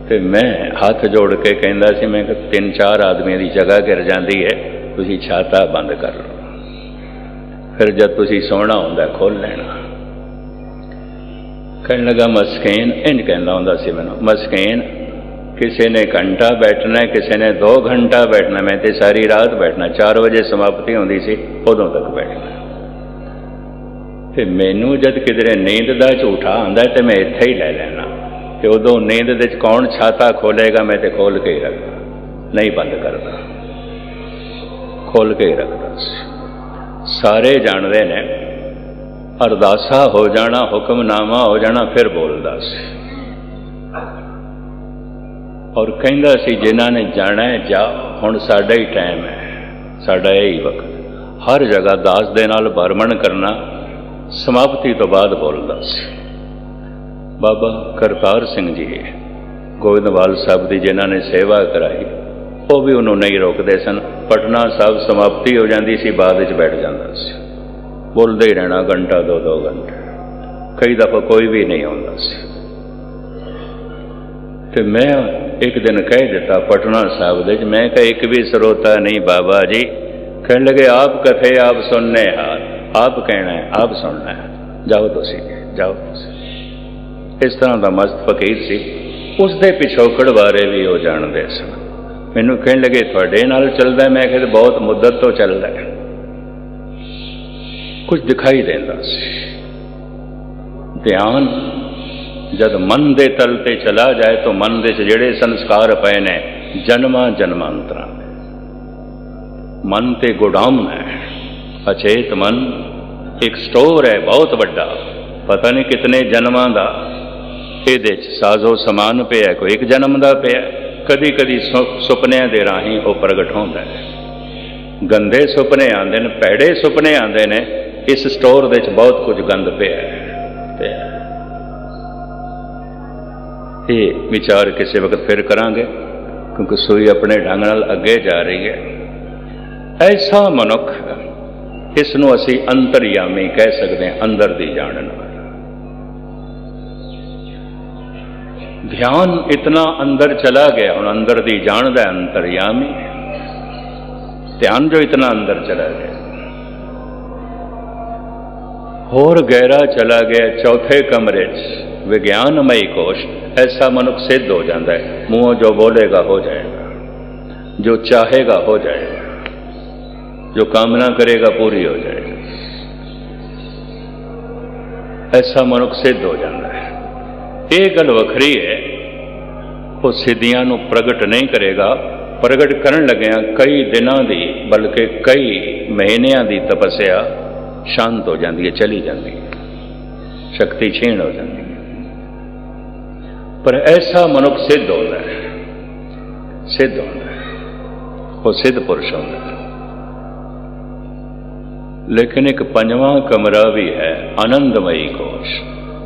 ते मैं हाथ जोड़ के कहंदा सी, मैं 3-4 आदमियों की जगह गिर जाती है, तुसीं छाता बंद कर लो, फिर जब तुसीं सोना हुंदा खोल लेना। कहने लगा मस्कीन, इंज कहंदा हुंदा सी मैनूं, मस्कीन किसी ने घंटा बैठना, किसी ने 2 घंटा बैठना, मैं तो सारी रात बैठना। 4 बजे समाप्ति होंदी सी, उदों तक बैठना। ते मैनू जद किधरे नींद का झूठा आंदा तो मैं इत्थे ही ले लेना, तो उदों नींद दे कौन छाता खोलेगा, मैं तो खोल के ही रखता, नहीं बंद करता, खोल के ही रखता। सारे जानते ने, अरदासा हो जाना, हुक्मनामा हो जाना, फिर बोलदा सी। और कहंदा सी जिन्हां ने जाना है जा, हुण साडा ही टाइम है, साडा यही वक्त। हर जगह दास दे नाल भरमण करना, समाप्ति तो बाद बोलदा सी। बाबा करतार सिंह जी गोविंदवाल साहब की जिन्हां ने सेवा कराई, वो भी उन्होंने नहीं रोकते सन। पटना साहब समाप्ति हो जाती सी, बाद विच बैठ जाता सी, बोलते ही रहना घंटा 2-2 घंटे। कई दफा कोई भी नहीं आता सी। तो मैं एक दिन कह दिता पटना साहब दे, मैं कहा एक भी श्रोता नहीं बाबा जी। कहने लगे आप कथे आप सुनने हाथ, आप कहना है आप सुनना है, जाओ तुसी, जाओ तुसी। इस तरह का मस्त फकीर सी। उसके पिछोकड़ बारे भी वो जानते सन। मैनू कहने लगे तुहाडे नाल चलदा है, मैं कहते बहुत मुद्दत तो चलदा है। कुछ दिखाई देंदा सी। ध्यान जब मन दे तल ते चला जाए तो मन दे जिहड़े संस्कार पए ने जन्मां जन्मांतरां, मन ते गोडाउन है। अचेत मन एक स्टोर है बहुत बड़ा, पता नहीं कितने जन्मां दा इहदे च साजो समान पिया, कोई एक जन्म दा पिया। कदी कदी सुपनियां दे राहीं वो प्रगट होंदा है। गंदे सुपने आंदे ने, भैड़े सुपने आंदे ने, इस स्टोर दे च बहुत कुछ गंद पिया है। ये विचार किसी वक्त फिर करांगे, क्योंकि सूई अपने ढंग नाल अगे जा रही है। ऐसा मनुख, इसनूं असी अंतरयामी कह सकते हैं, अंदर दी जानन वाला। ध्यान इतना अंदर चला गया, हुण अंदर दी जानदा है, अंतरयामी। ध्यान जो इतना अंदर चला गया, होर गहरा चला गया, चौथे कमरे च विज्ञानमयी कोश। ऐसा मनुष्य सिद्ध हो जाता है। मुंह जो बोलेगा हो जाएगा, जो चाहेगा हो जाएगा, जो कामना करेगा पूरी हो जाएगी। ऐसा मनुष्य सिद्ध हो जाता है। ये गल वखरी है, वो सिद्धियां नूं प्रगट नहीं करेगा। प्रगट करन लग्या कई दिनां दी, बल्कि कई महीनों की तपस्या शांत हो जाती है, चली जाती है, शक्ति क्षीण हो जाती है। पर ऐसा मनुष्य सिद्ध होता है, सिद्ध होता है, वो सिद्ध पुरुष होता है। लेकिन एक पंजवां कमरा भी है, आनंदमयी कोश।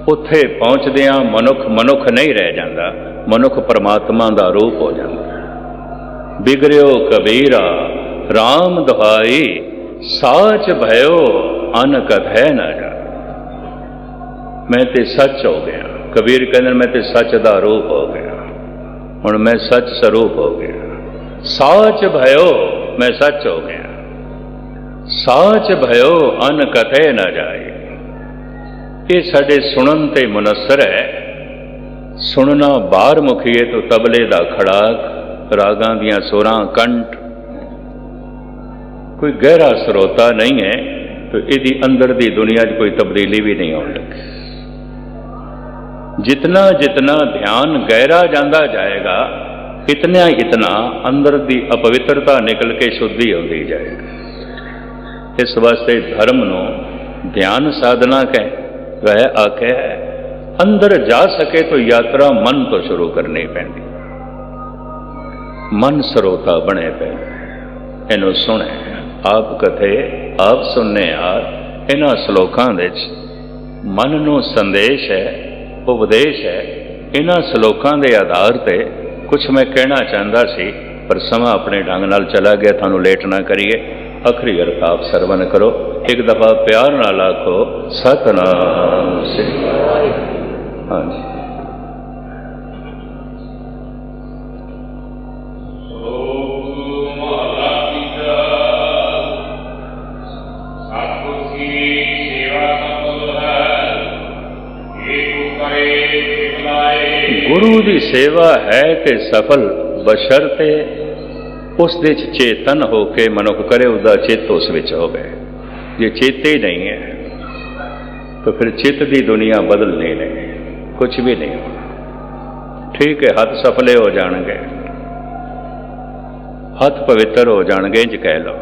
उत्थे पहुंचदियां मनुख मनुख नहीं रह जाता, मनुख परमात्मा का रूप हो जाता है। बिगड़ियो कबीरा राम दुहाई, साच भयो अन कथै न जा। मैं ते सच हो गया। कबीर कहते मैं ते सच का रूप हो गया, हुण मैं सच स्वरूप हो गया। साच भयो, मैं सच हो गया। साच भयो अन कथे न जाए। ये साडे सुनन ते मुनसर है, सुनना बाहर मुखीए तो तबले दा खड़ाक, रागां दियां सुरां कंठ, कोई गहरा स्रोता नहीं है तो इहदी अंदर दी दुनिया च कोई तब्दीली भी नहीं आउण लगी। जितना जितना ध्यान गहरा जांदा जाएगा इतना इतना अंदर दी अपवित्रता निकल के शुद्धि आती जाएगी। इस वास्ते धर्म नूं ध्यान साधना कह वह आखे है। अंदर जा सके तो यात्रा मन तो शुरू करनी पैंदी। मन स्रोता बने पे इनू सुने आप कथे आप सुनने यार। इन्हां श्लोकां विच मन नूं संदेश है, उपदेश है। इन्हां श्लोकां दे आधार ते कुछ मैं कहना चाहता सी पर समा अपने ढंग नाल चला गया। थानू लेट ना करिए। आखिरी अर्थ आप सरवण करो। एक दफा प्यार नाल आखो सतनाम श्री वाहिगुरू। हाँ जी। गुरु की सेवा है कि सफल बशर्ते उस दे चेतन होके मनुख करे, उसका चित्त उस विच होवे। जे चेते ही नहीं है तो फिर चित्त की दुनिया बदलनी नहीं, कुछ भी नहीं होना। ठीक है, हथ सफले हो जाएंगे, हथ पवित्र हो जाएंगे इंज कह लो,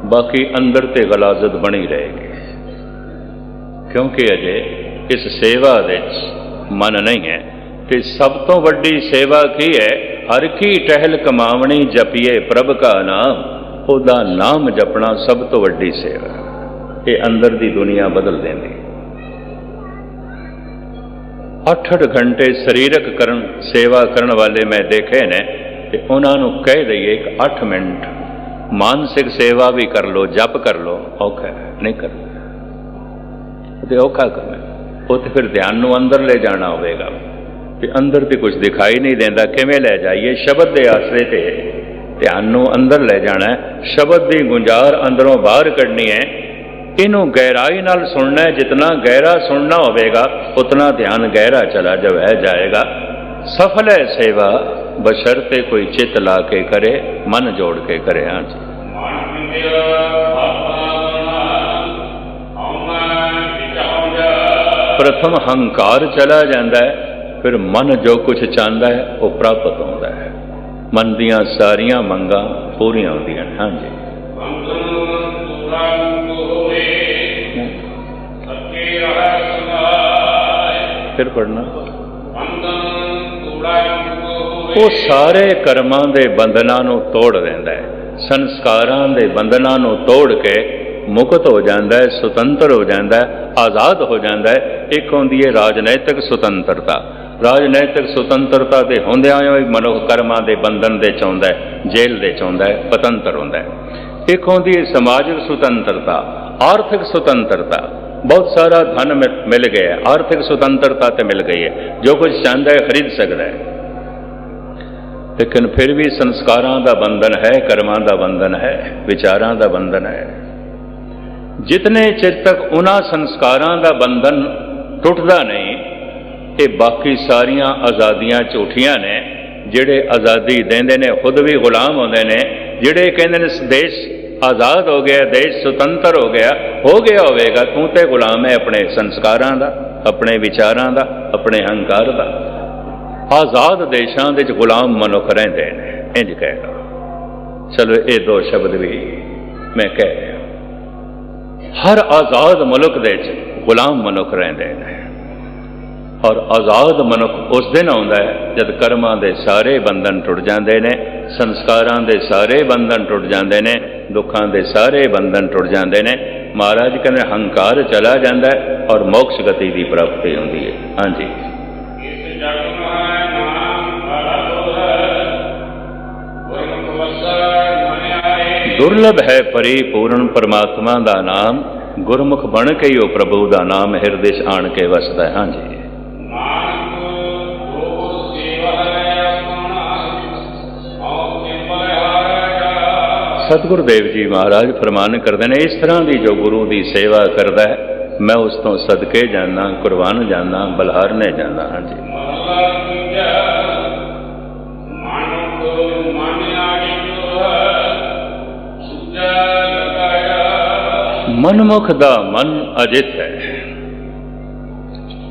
बाकी अंदर ते गलाजत बनी रहेगी। क्योंकि अजे इस सेवा विच मन नहीं है। कि सब तो वड्डी सेवा की है, हर की टहल कमावनी जपिए प्रभ का नाम। ओदा नाम जपना सब तो वड्डी सेवा। ये अंदर दी दुनिया बदल देंदी। 8-8 घंटे शरीरक सेवा करने वाले मैं देखे ने कि उन्होंने कह दईए कि 8 मिनट मानसिक सेवा भी कर लो, जप कर लो। औखा नहीं कर तो औखा करना, वो तो फिर ध्यान नूं अंदर ले जाना होगा। कि अंदर तो कुछ दिखाई नहीं देता, किवें ले जाइए? शब्द के आसरे ते ध्यान नूं अंदर ले जाना है। शब्द की गुंजार अंदरों बाहर कढ़नी है। इनू गहराई नाल सुनना है। जितना गहरा सुनना होगा उतना ध्यान गहरा चला जाएगा। सफल है सेवा बशर्ते कोई चित ला के करे, मन जोड़ के करे। हाँ जी। प्रथम हंकार चला जाता है, फिर मन जो कुछ चाहता है वो प्राप्त होता है। मन दियां सारियां मंगां पूरियां होंदियां। हाँ जी। फिर पढ़ना। वो सारे कर्मां दे बंधनां नूं तोड़ देंदा है, संस्कारां दे बंधनां नूं तोड़ के मुक्त हो जाता है, सुतंत्र हो जाता है, आज़ाद हो जाता है। एक होंदी है राजनैतिक सुतंत्रता। राजनैतिक सुतंत्रता के होंदियां भी मनुख कर्मां दे बंधन दे चाहुंदा है, जेल दे चाहुंदा है, पतंत्र होंदा है। एक होंदी है समाजिक सुतंत्रता, आर्थिक सुतंत्रता। बहुत सारा धन मिल गया, आर्थिक स्वतंत्रता तो मिल गई है, जो कुछ चाहता है खरीद सकता है। लेकिन फिर भी संस्कारां दा बंधन है, कर्मां दा बंधन है, विचारां दा बंधन है। जितने चिर तक उन्हां संस्कारां दा बंधन टुटदा नहीं, ये बाकी सारियां आज़ादियां झूठियां ने। जिहड़े आज़ादी देंदे ने खुद भी गुलाम होंदे ने। जिहड़े कहंदे ने देश आज़ाद हो गया, देश स्वतंत्र हो गया होवेगा, तू तो गुलाम है अपने संस्कारां दा, अपने विचारां दा, अपने अहंकार दा। आज़ाद देशां दे विच गुलाम मनुख रहिंदे ने, इंज कह लो। चलो ये दो शब्द भी मैं कह रहा। हर आज़ाद मुल्क दे विच गुलाम मनुख रहिंदे ने। और आज़ाद मनुख उस दिन आता है जब कर्मां दे सारे बंधन टुट जाते हैं, संस्कारां दे सारे बंधन टुट जाते हैं, दुखां दे सारे बंधन टुट जाते हैं। महाराज कहते हंकार चला जाता है और मोक्ष गति की प्राप्ति होती है। हाँ जी। दुर्लभ है परिपूर्ण परमात्मा का नाम, गुरमुख बन के ही वो प्रभु का नाम हृदय आण के वसदा है। हाँ जी। सतगुरुदेव जी महाराज फरमान करते हैं, इस तरह की जो गुरु की सेवा करता है मैं उस तो सदके जाना, कुर्बान जाना, बलहारने जाना। हाँ जी। ਮਹਲਾ ਤੀਜਾ ਮਨ ਆਏ ਜੋ ਹੈ ਸੁਝਾ ਲਗਾਇਆ। ਮਨਮੁਖ ਦਾ ਮਨ ਅਜਿੱਤ ਹੈ।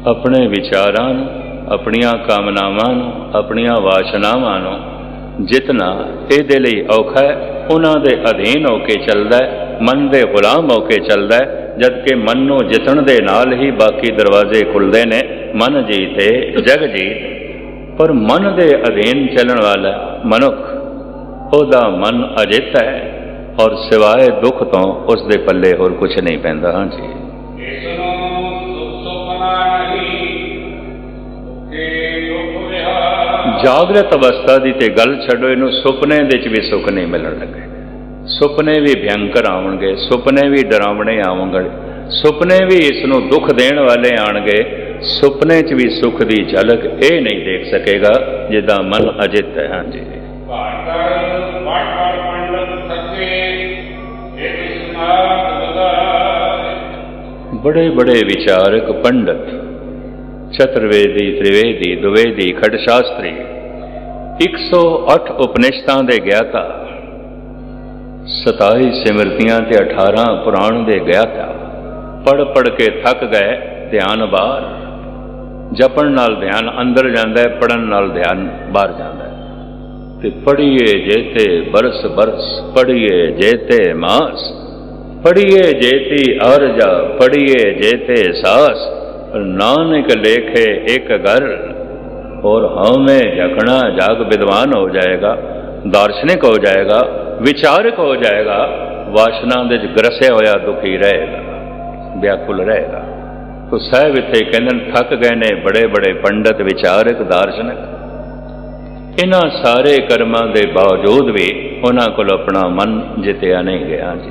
ਆਪਣੇ ਵਿਚਾਰਾਂ ਨੂੰ, ਆਪਣੀਆਂ ਕਾਮਨਾਵਾਂ ਨੂੰ, ਆਪਣੀਆਂ ਵਾਸ਼ਨਾਵਾਂ ਨੂੰ ਜਿੱਤਣਾ ਇਹਦੇ ਲਈ ਔਖਾ ਹੈ। ਉਹਨਾਂ ਦੇ ਅਧੀਨ ਹੋ ਕੇ ਚੱਲਦਾ ਹੈ, ਮਨ ਦੇ ਗੁਲਾਮ ਹੋ ਕੇ ਚੱਲਦਾ ਹੈ। ਜਦਕਿ ਮਨ ਨੂੰ ਜਿੱਤਣ ਦੇ ਨਾਲ ਹੀ ਬਾਕੀ ਦਰਵਾਜ਼ੇ ਖੁੱਲ੍ਹਦੇ ਨੇ। ਮਨ ਜੀਤੇ ਜਗ ਜੀਤ। ਪਰ ਮਨ ਦੇ ਅਧੀਨ ਚੱਲਣ ਵਾਲਾ ਮਨੁੱਖ, ਉਹਦਾ ਮਨ ਅਜਿੱਤ ਹੈ ਔਰ ਸਿਵਾਏ ਦੁੱਖ ਤੋਂ ਉਸ ਦੇ ਪੱਲੇ ਹੋਰ ਕੁਝ ਨਹੀਂ ਪੈਂਦਾ। ਹਾਂਜੀ। ਇਸ ਨੂੰ ਸੁਖ ਸੁਪਨਾ ਨਹੀਂ ਕਿ ਦੁੱਖ ਵਿਹਾਰ। ਜਾਗਰਤ ਅਵਸਥਾ ਦੀ ਤੇ ਗੱਲ ਛੱਡੋ, ਇਹਨੂੰ ਸੁਪਨੇ ਦੇ ਵਿੱਚ ਵੀ ਸੁੱਖ ਨਹੀਂ ਮਿਲਣ ਲੱਗੇ। ਸੁਪਨੇ ਵੀ ਭਿਅੰਕਰ ਆਉਣਗੇ, ਸੁਪਨੇ ਵੀ ਡਰਾਵਣੇ ਆਉਣਗੇ, ਸੁਪਨੇ ਵੀ ਇਸ ਨੂੰ ਦੁੱਖ ਦੇਣ ਵਾਲੇ ਆਣਗੇ। ਸੁਪਨੇ 'ਚ ਵੀ ਸੁੱਖ ਦੀ ਝਲਕ ਇਹ ਨਹੀਂ ਦੇਖ ਸਕੇਗਾ ਜਿੱਦਾਂ ਮਨ ਅਜਿੱਤ ਹੈ। ਹਾਂਜੀ। बड़े बड़े विचारक पंडित, चतुर्वेदी, त्रिवेदी, द्विवेदी, खडशास्त्री, 108 उपनिषदां दे ज्ञाता, 27 सिमरतियां ते 18 पुराण दे ज्ञाता पढ़ पढ़ के थक गए। ध्यान बाहर, जपण नाल ध्यान अंदर जांदा है, पढ़न नाल ध्यान बाहर जांदा है। ते पढ़िए जेते बरस बरस, पढ़िए जेते मास, पढ़िए जेती अर्जा, पढ़िए जेते सास। नानक लेखे एक घर और हमें झकना जाग विद्वान हो जाएगा, दार्शनिक हो जाएगा, विचारक हो जाएगा। वासना दे ग्रसिया होया दुखी रहेगा, व्याकुल रहेगा। तो साहब इत्थे कहंदे थक गए ने बड़े बड़े पंडित, विचारक, दार्शनिक। इन्हां सारे कर्मां दे बावजूद भी उन्हां कोल अपना मन जितिया नहीं गया। जी।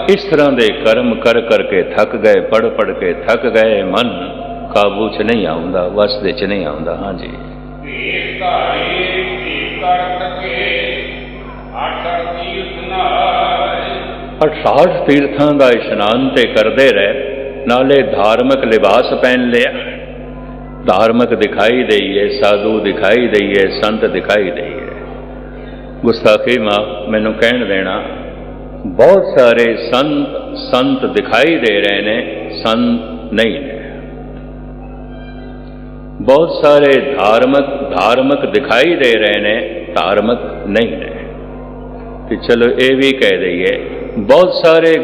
इस तरह के कर्म कर करके थक गए, पढ़ पढ़ के थक गए। मन काबू च नहीं आउंदा, वस दे च नहीं आउंदा। हाँ जी। 68 तीर्थां का इशनान ते करते रहे, नाले धार्मिक लिबास पहन लिया, धार्मिक दिखाई दईए, साधु दिखाई दईए, संत दिखाई दईए। गुस्ताखी मां मैनू कहण देना, बहुत सारे संत दिखाई दे रहे ने, संत नहीं ने। बहुत सारे धार्मिक दिखाई दे रहे ने, धार्मिक नहीं ने। तो चलो ये भी कह दईए, बहुत सारे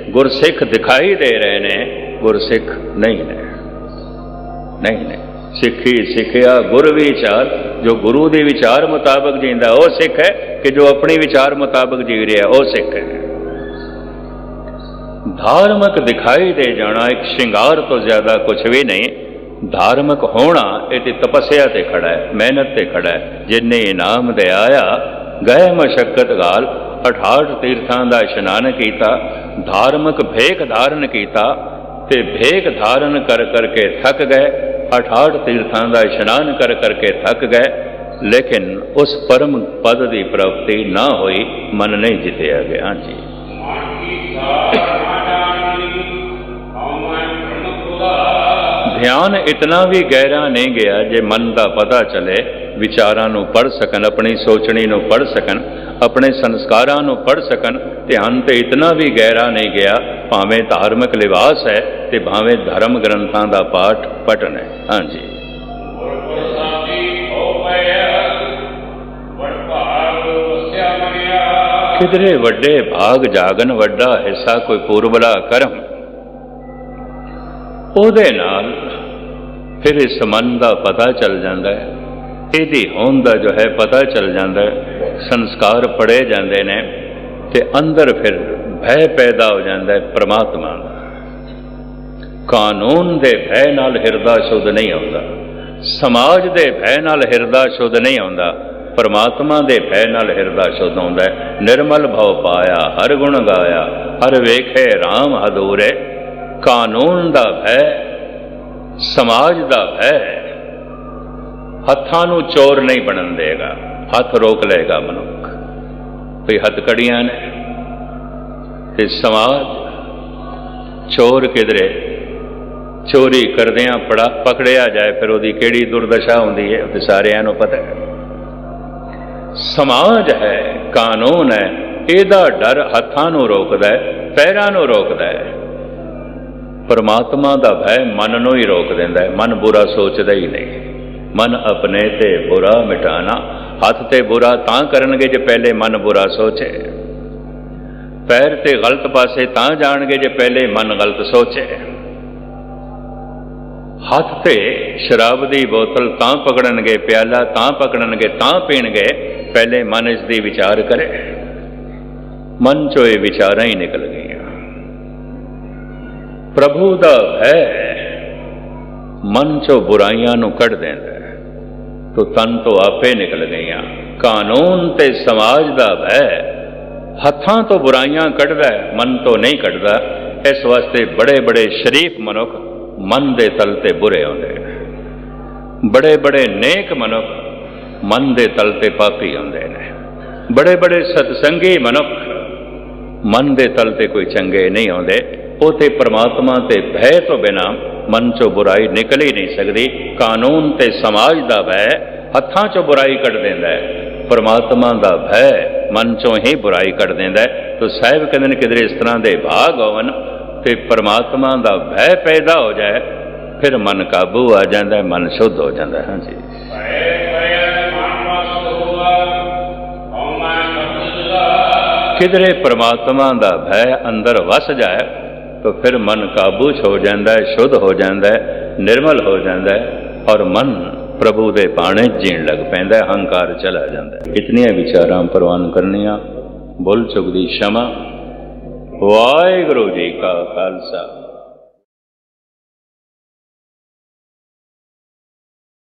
गुरसिख दिखाई दे रहे ने, गुरसिख नहीं ने। नहीं ने। सिखी सिखिया गुर विचार, जो गुरु के विचार मुताबिक जींदा वो सिख है, कि जो अपनी विचार मुताबिक जी रहा वो सिख है। धार्मिक दिखाई दे जाना एक श्रृंगार तो ज्यादा कुछ भी नहीं। धार्मिक होना ये तपस्या ते खड़ा है, मेहनत ते खड़ा है। जिन्हें इनाम दे आया गए मशक्कत गाल, 68 तीर्थां दा इशनान कीता, धार्मिक भेख धारण कीता ते भेख धारण कर करके थक गए। 68 तीर्थां दा इशनान कर करके थक गए, लेकिन उस परम पद की प्राप्ति ना हुई, मन नहीं जितया गया। जी। ध्यान इतना भी गहरा नहीं गया जे मन का पता चले, विचारां नूं पढ़ सकन, अपनी सोचनी नूं पढ़ सकन, अपने संस्कारां नूं पढ़ सकन। ध्यान तो इतना भी गहरा नहीं गया, भावें धार्मिक लिबास है ते भावें धर्म ग्रंथां दा पाठ पठन है। हाँ जी। किधरे वड्डे भाग जागन, वड्डा हिस्सा कोई पूर्वला कर्म, ਉਹਦੇ ਨਾਲ फिर इस मन का पता चल जाता है, ਇਹਦੀ होंद का जो है पता चल जाता है। संस्कार पढ़े जाते हैं ते अंदर फिर भय पैदा हो जाता है परमात्मा का। कानून दे भय नाल हिरदा शुद्ध नहीं होता, समाज दे भय नाल हिरदा शुद्ध नहीं होता, परमात्मा दे भय नाल हिरदा शुद्ध होता है। निर्मल भाव पाया, हर गुण गाया, हर वेखे राम हदूरे। कानून दा भय, समाज दा भय हत्थां नूं चोर नहीं बनन देगा, हथ रोक लेगा मनुख। ਵੀ ਹੱਥਕੜੀਆਂ ਨੇ ਤੇ ਸਮਾਜ ਚੋਰ ਕਿਧਰੇ ਚੋਰੀ ਕਰਦਿਆਂ ਪਕੜਿਆ ਜਾਏ ਫਿਰ ਉਹਦੀ ਕਿਹੜੀ ਦੁਰਦਸ਼ਾ ਹੁੰਦੀ ਹੈ ਉਹ ਤੇ ਸਾਰਿਆਂ ਨੂੰ ਪਤਾ ਹੈ। ਸਮਾਜ ਹੈ, ਕਾਨੂੰਨ ਹੈ, ਇਹਦਾ ਡਰ ਹੱਥਾਂ ਨੂੰ ਰੋਕਦਾ ਹੈ, ਪੈਰਾਂ ਨੂੰ ਰੋਕਦਾ ਹੈ। ਪਰਮਾਤਮਾ ਦਾ ਭੈ ਮਨ ਨੂੰ ਹੀ ਰੋਕ ਦਿੰਦਾ ਹੈ। ਮਨ ਬੁਰਾ ਸੋਚਦਾ ਹੀ ਨਹੀਂ। ਮਨ ਆਪਣੇ ਤੇ ਬੁਰਾ ਮਿਟਾਣਾ, ਹੱਥ ਤੇ ਬੁਰਾ ਤਾਂ ਕਰਨਗੇ ਜੇ ਪਹਿਲੇ ਮਨ ਬੁਰਾ ਸੋਚੇ। ਪੈਰ ਤੇ ਗਲਤ ਪਾਸੇ ਤਾਂ ਜਾਣਗੇ ਜੇ ਪਹਿਲੇ ਮਨ ਗਲਤ ਸੋਚੇ। ਹੱਥ ਤੇ ਸ਼ਰਾਬ ਦੀ ਬੋਤਲ ਤਾਂ ਪਕੜਨਗੇ, ਪਿਆਲਾ ਤਾਂ ਪਕੜਨਗੇ, ਤਾਂ ਪੀਣਗੇ, ਪਹਿਲੇ ਮਨ ਇਸ ਦੀ ਵਿਚਾਰ ਕਰੇ। ਮਨ ਚੋਂ ਇਹ ਵਿਚਾਰਾਂ ਹੀ ਨਿਕਲ ਗਈਆਂ। ਪ੍ਰਭੂ ਦਾ ਭੈ ਮਨ ਚੋਂ ਬੁਰਾਈਆਂ ਨੂੰ ਕੱਢ ਦਿੰਦਾ ਹੈ, ਤੋ ਤਨ ਤੋਂ ਆਪੇ ਨਿਕਲ ਗਈਆਂ। ਕਾਨੂੰਨ ਤੇ ਸਮਾਜ ਦਾ ਭੈ ਹੱਥਾਂ ਤੋਂ ਬੁਰਾਈਆਂ ਕੱਢਦਾ ਹੈ, ਮਨ ਤੋਂ ਨਹੀਂ ਕੱਢਦਾ। ਇਸ ਵਾਸਤੇ ਬੜੇ ਬੜੇ ਸ਼ਰੀਫ ਮਨੁੱਖ ਮਨ ਦੇ ਤਲ ਤੇ ਬੁਰੇ ਹੁੰਦੇ ਨੇ। ਬੜੇ ਬੜੇ ਨੇਕ ਮਨੁੱਖ ਮਨ ਦੇ ਤਲ ਤੇ ਪਾਪੀ ਹੁੰਦੇ ਨੇ। ਬੜੇ ਬੜੇ ਸਤਸੰਗੀ ਮਨੁੱਖ ਮਨ ਦੇ ਤਲ ਤੇ ਕੋਈ ਚੰਗੇ ਨਹੀਂ ਆਉਂਦੇ। ਉਹ ਤੇ ਪਰਮਾਤਮਾ ਤੇ ਭੈ ਤੋਂ ਬਿਨਾਂ ਮਨ ਚੋਂ ਬੁਰਾਈ ਨਿਕਲ ਹੀ ਨਹੀਂ ਸਕਦੀ। ਕਾਨੂੰਨ ਤੇ ਸਮਾਜ ਦਾ ਭੈ ਹੱਥਾਂ ਚੋਂ ਬੁਰਾਈ ਕੱਢ ਦਿੰਦਾ ਹੈ, ਪਰਮਾਤਮਾ ਦਾ ਭੈ ਮਨ ਚੋਂ ਹੀ ਬੁਰਾਈ ਕੱਢ ਦਿੰਦਾ ਹੈ। ਤੋ ਸਾਹਿਬ ਕਹਿੰਦੇ ਨੇ ਕਿਧਰੇ ਇਸ ਤਰ੍ਹਾਂ ਦੇ ਭਾਗ ਹੋਵਨ ਤੇ ਪਰਮਾਤਮਾ ਦਾ ਭੈ ਪੈਦਾ ਹੋ ਜਾਏ, ਫਿਰ ਮਨ ਕਾਬੂ ਆ ਜਾਂਦਾ, ਮਨ ਸ਼ੁੱਧ ਹੋ ਜਾਂਦਾ। ਹਾਂਜੀ, ਕਿਧਰੇ ਪਰਮਾਤਮਾ ਦਾ ਭੈ ਅੰਦਰ ਵਸ ਜਾਏ ਤਾਂ ਫਿਰ ਮਨ ਕਾਬੂ 'ਚ ਹੋ ਜਾਂਦਾ ਹੈ, ਸ਼ੁੱਧ ਹੋ ਜਾਂਦਾ ਹੈ, ਨਿਰਮਲ ਹੋ ਜਾਂਦਾ ਹੈ, ਔਰ ਮਨ ਪ੍ਰਭੂ ਦੇ ਬਾਣੇ ਜੀਣ ਲੱਗ ਪੈਂਦਾ, ਹੰਕਾਰ ਚਲਾ ਜਾਂਦਾ ਹੈ। ਇਤਨੀਆਂ ਵਿਚਾਰਾਂ ਪ੍ਰਵਾਨ ਕਰਨੀਆਂ। ਭੁੱਲ ਚੁੱਕ ਦੀ क्षमा। ਵਾਹਿਗੁਰੂ ਜੀ ਕਾ ਖਾਲਸਾ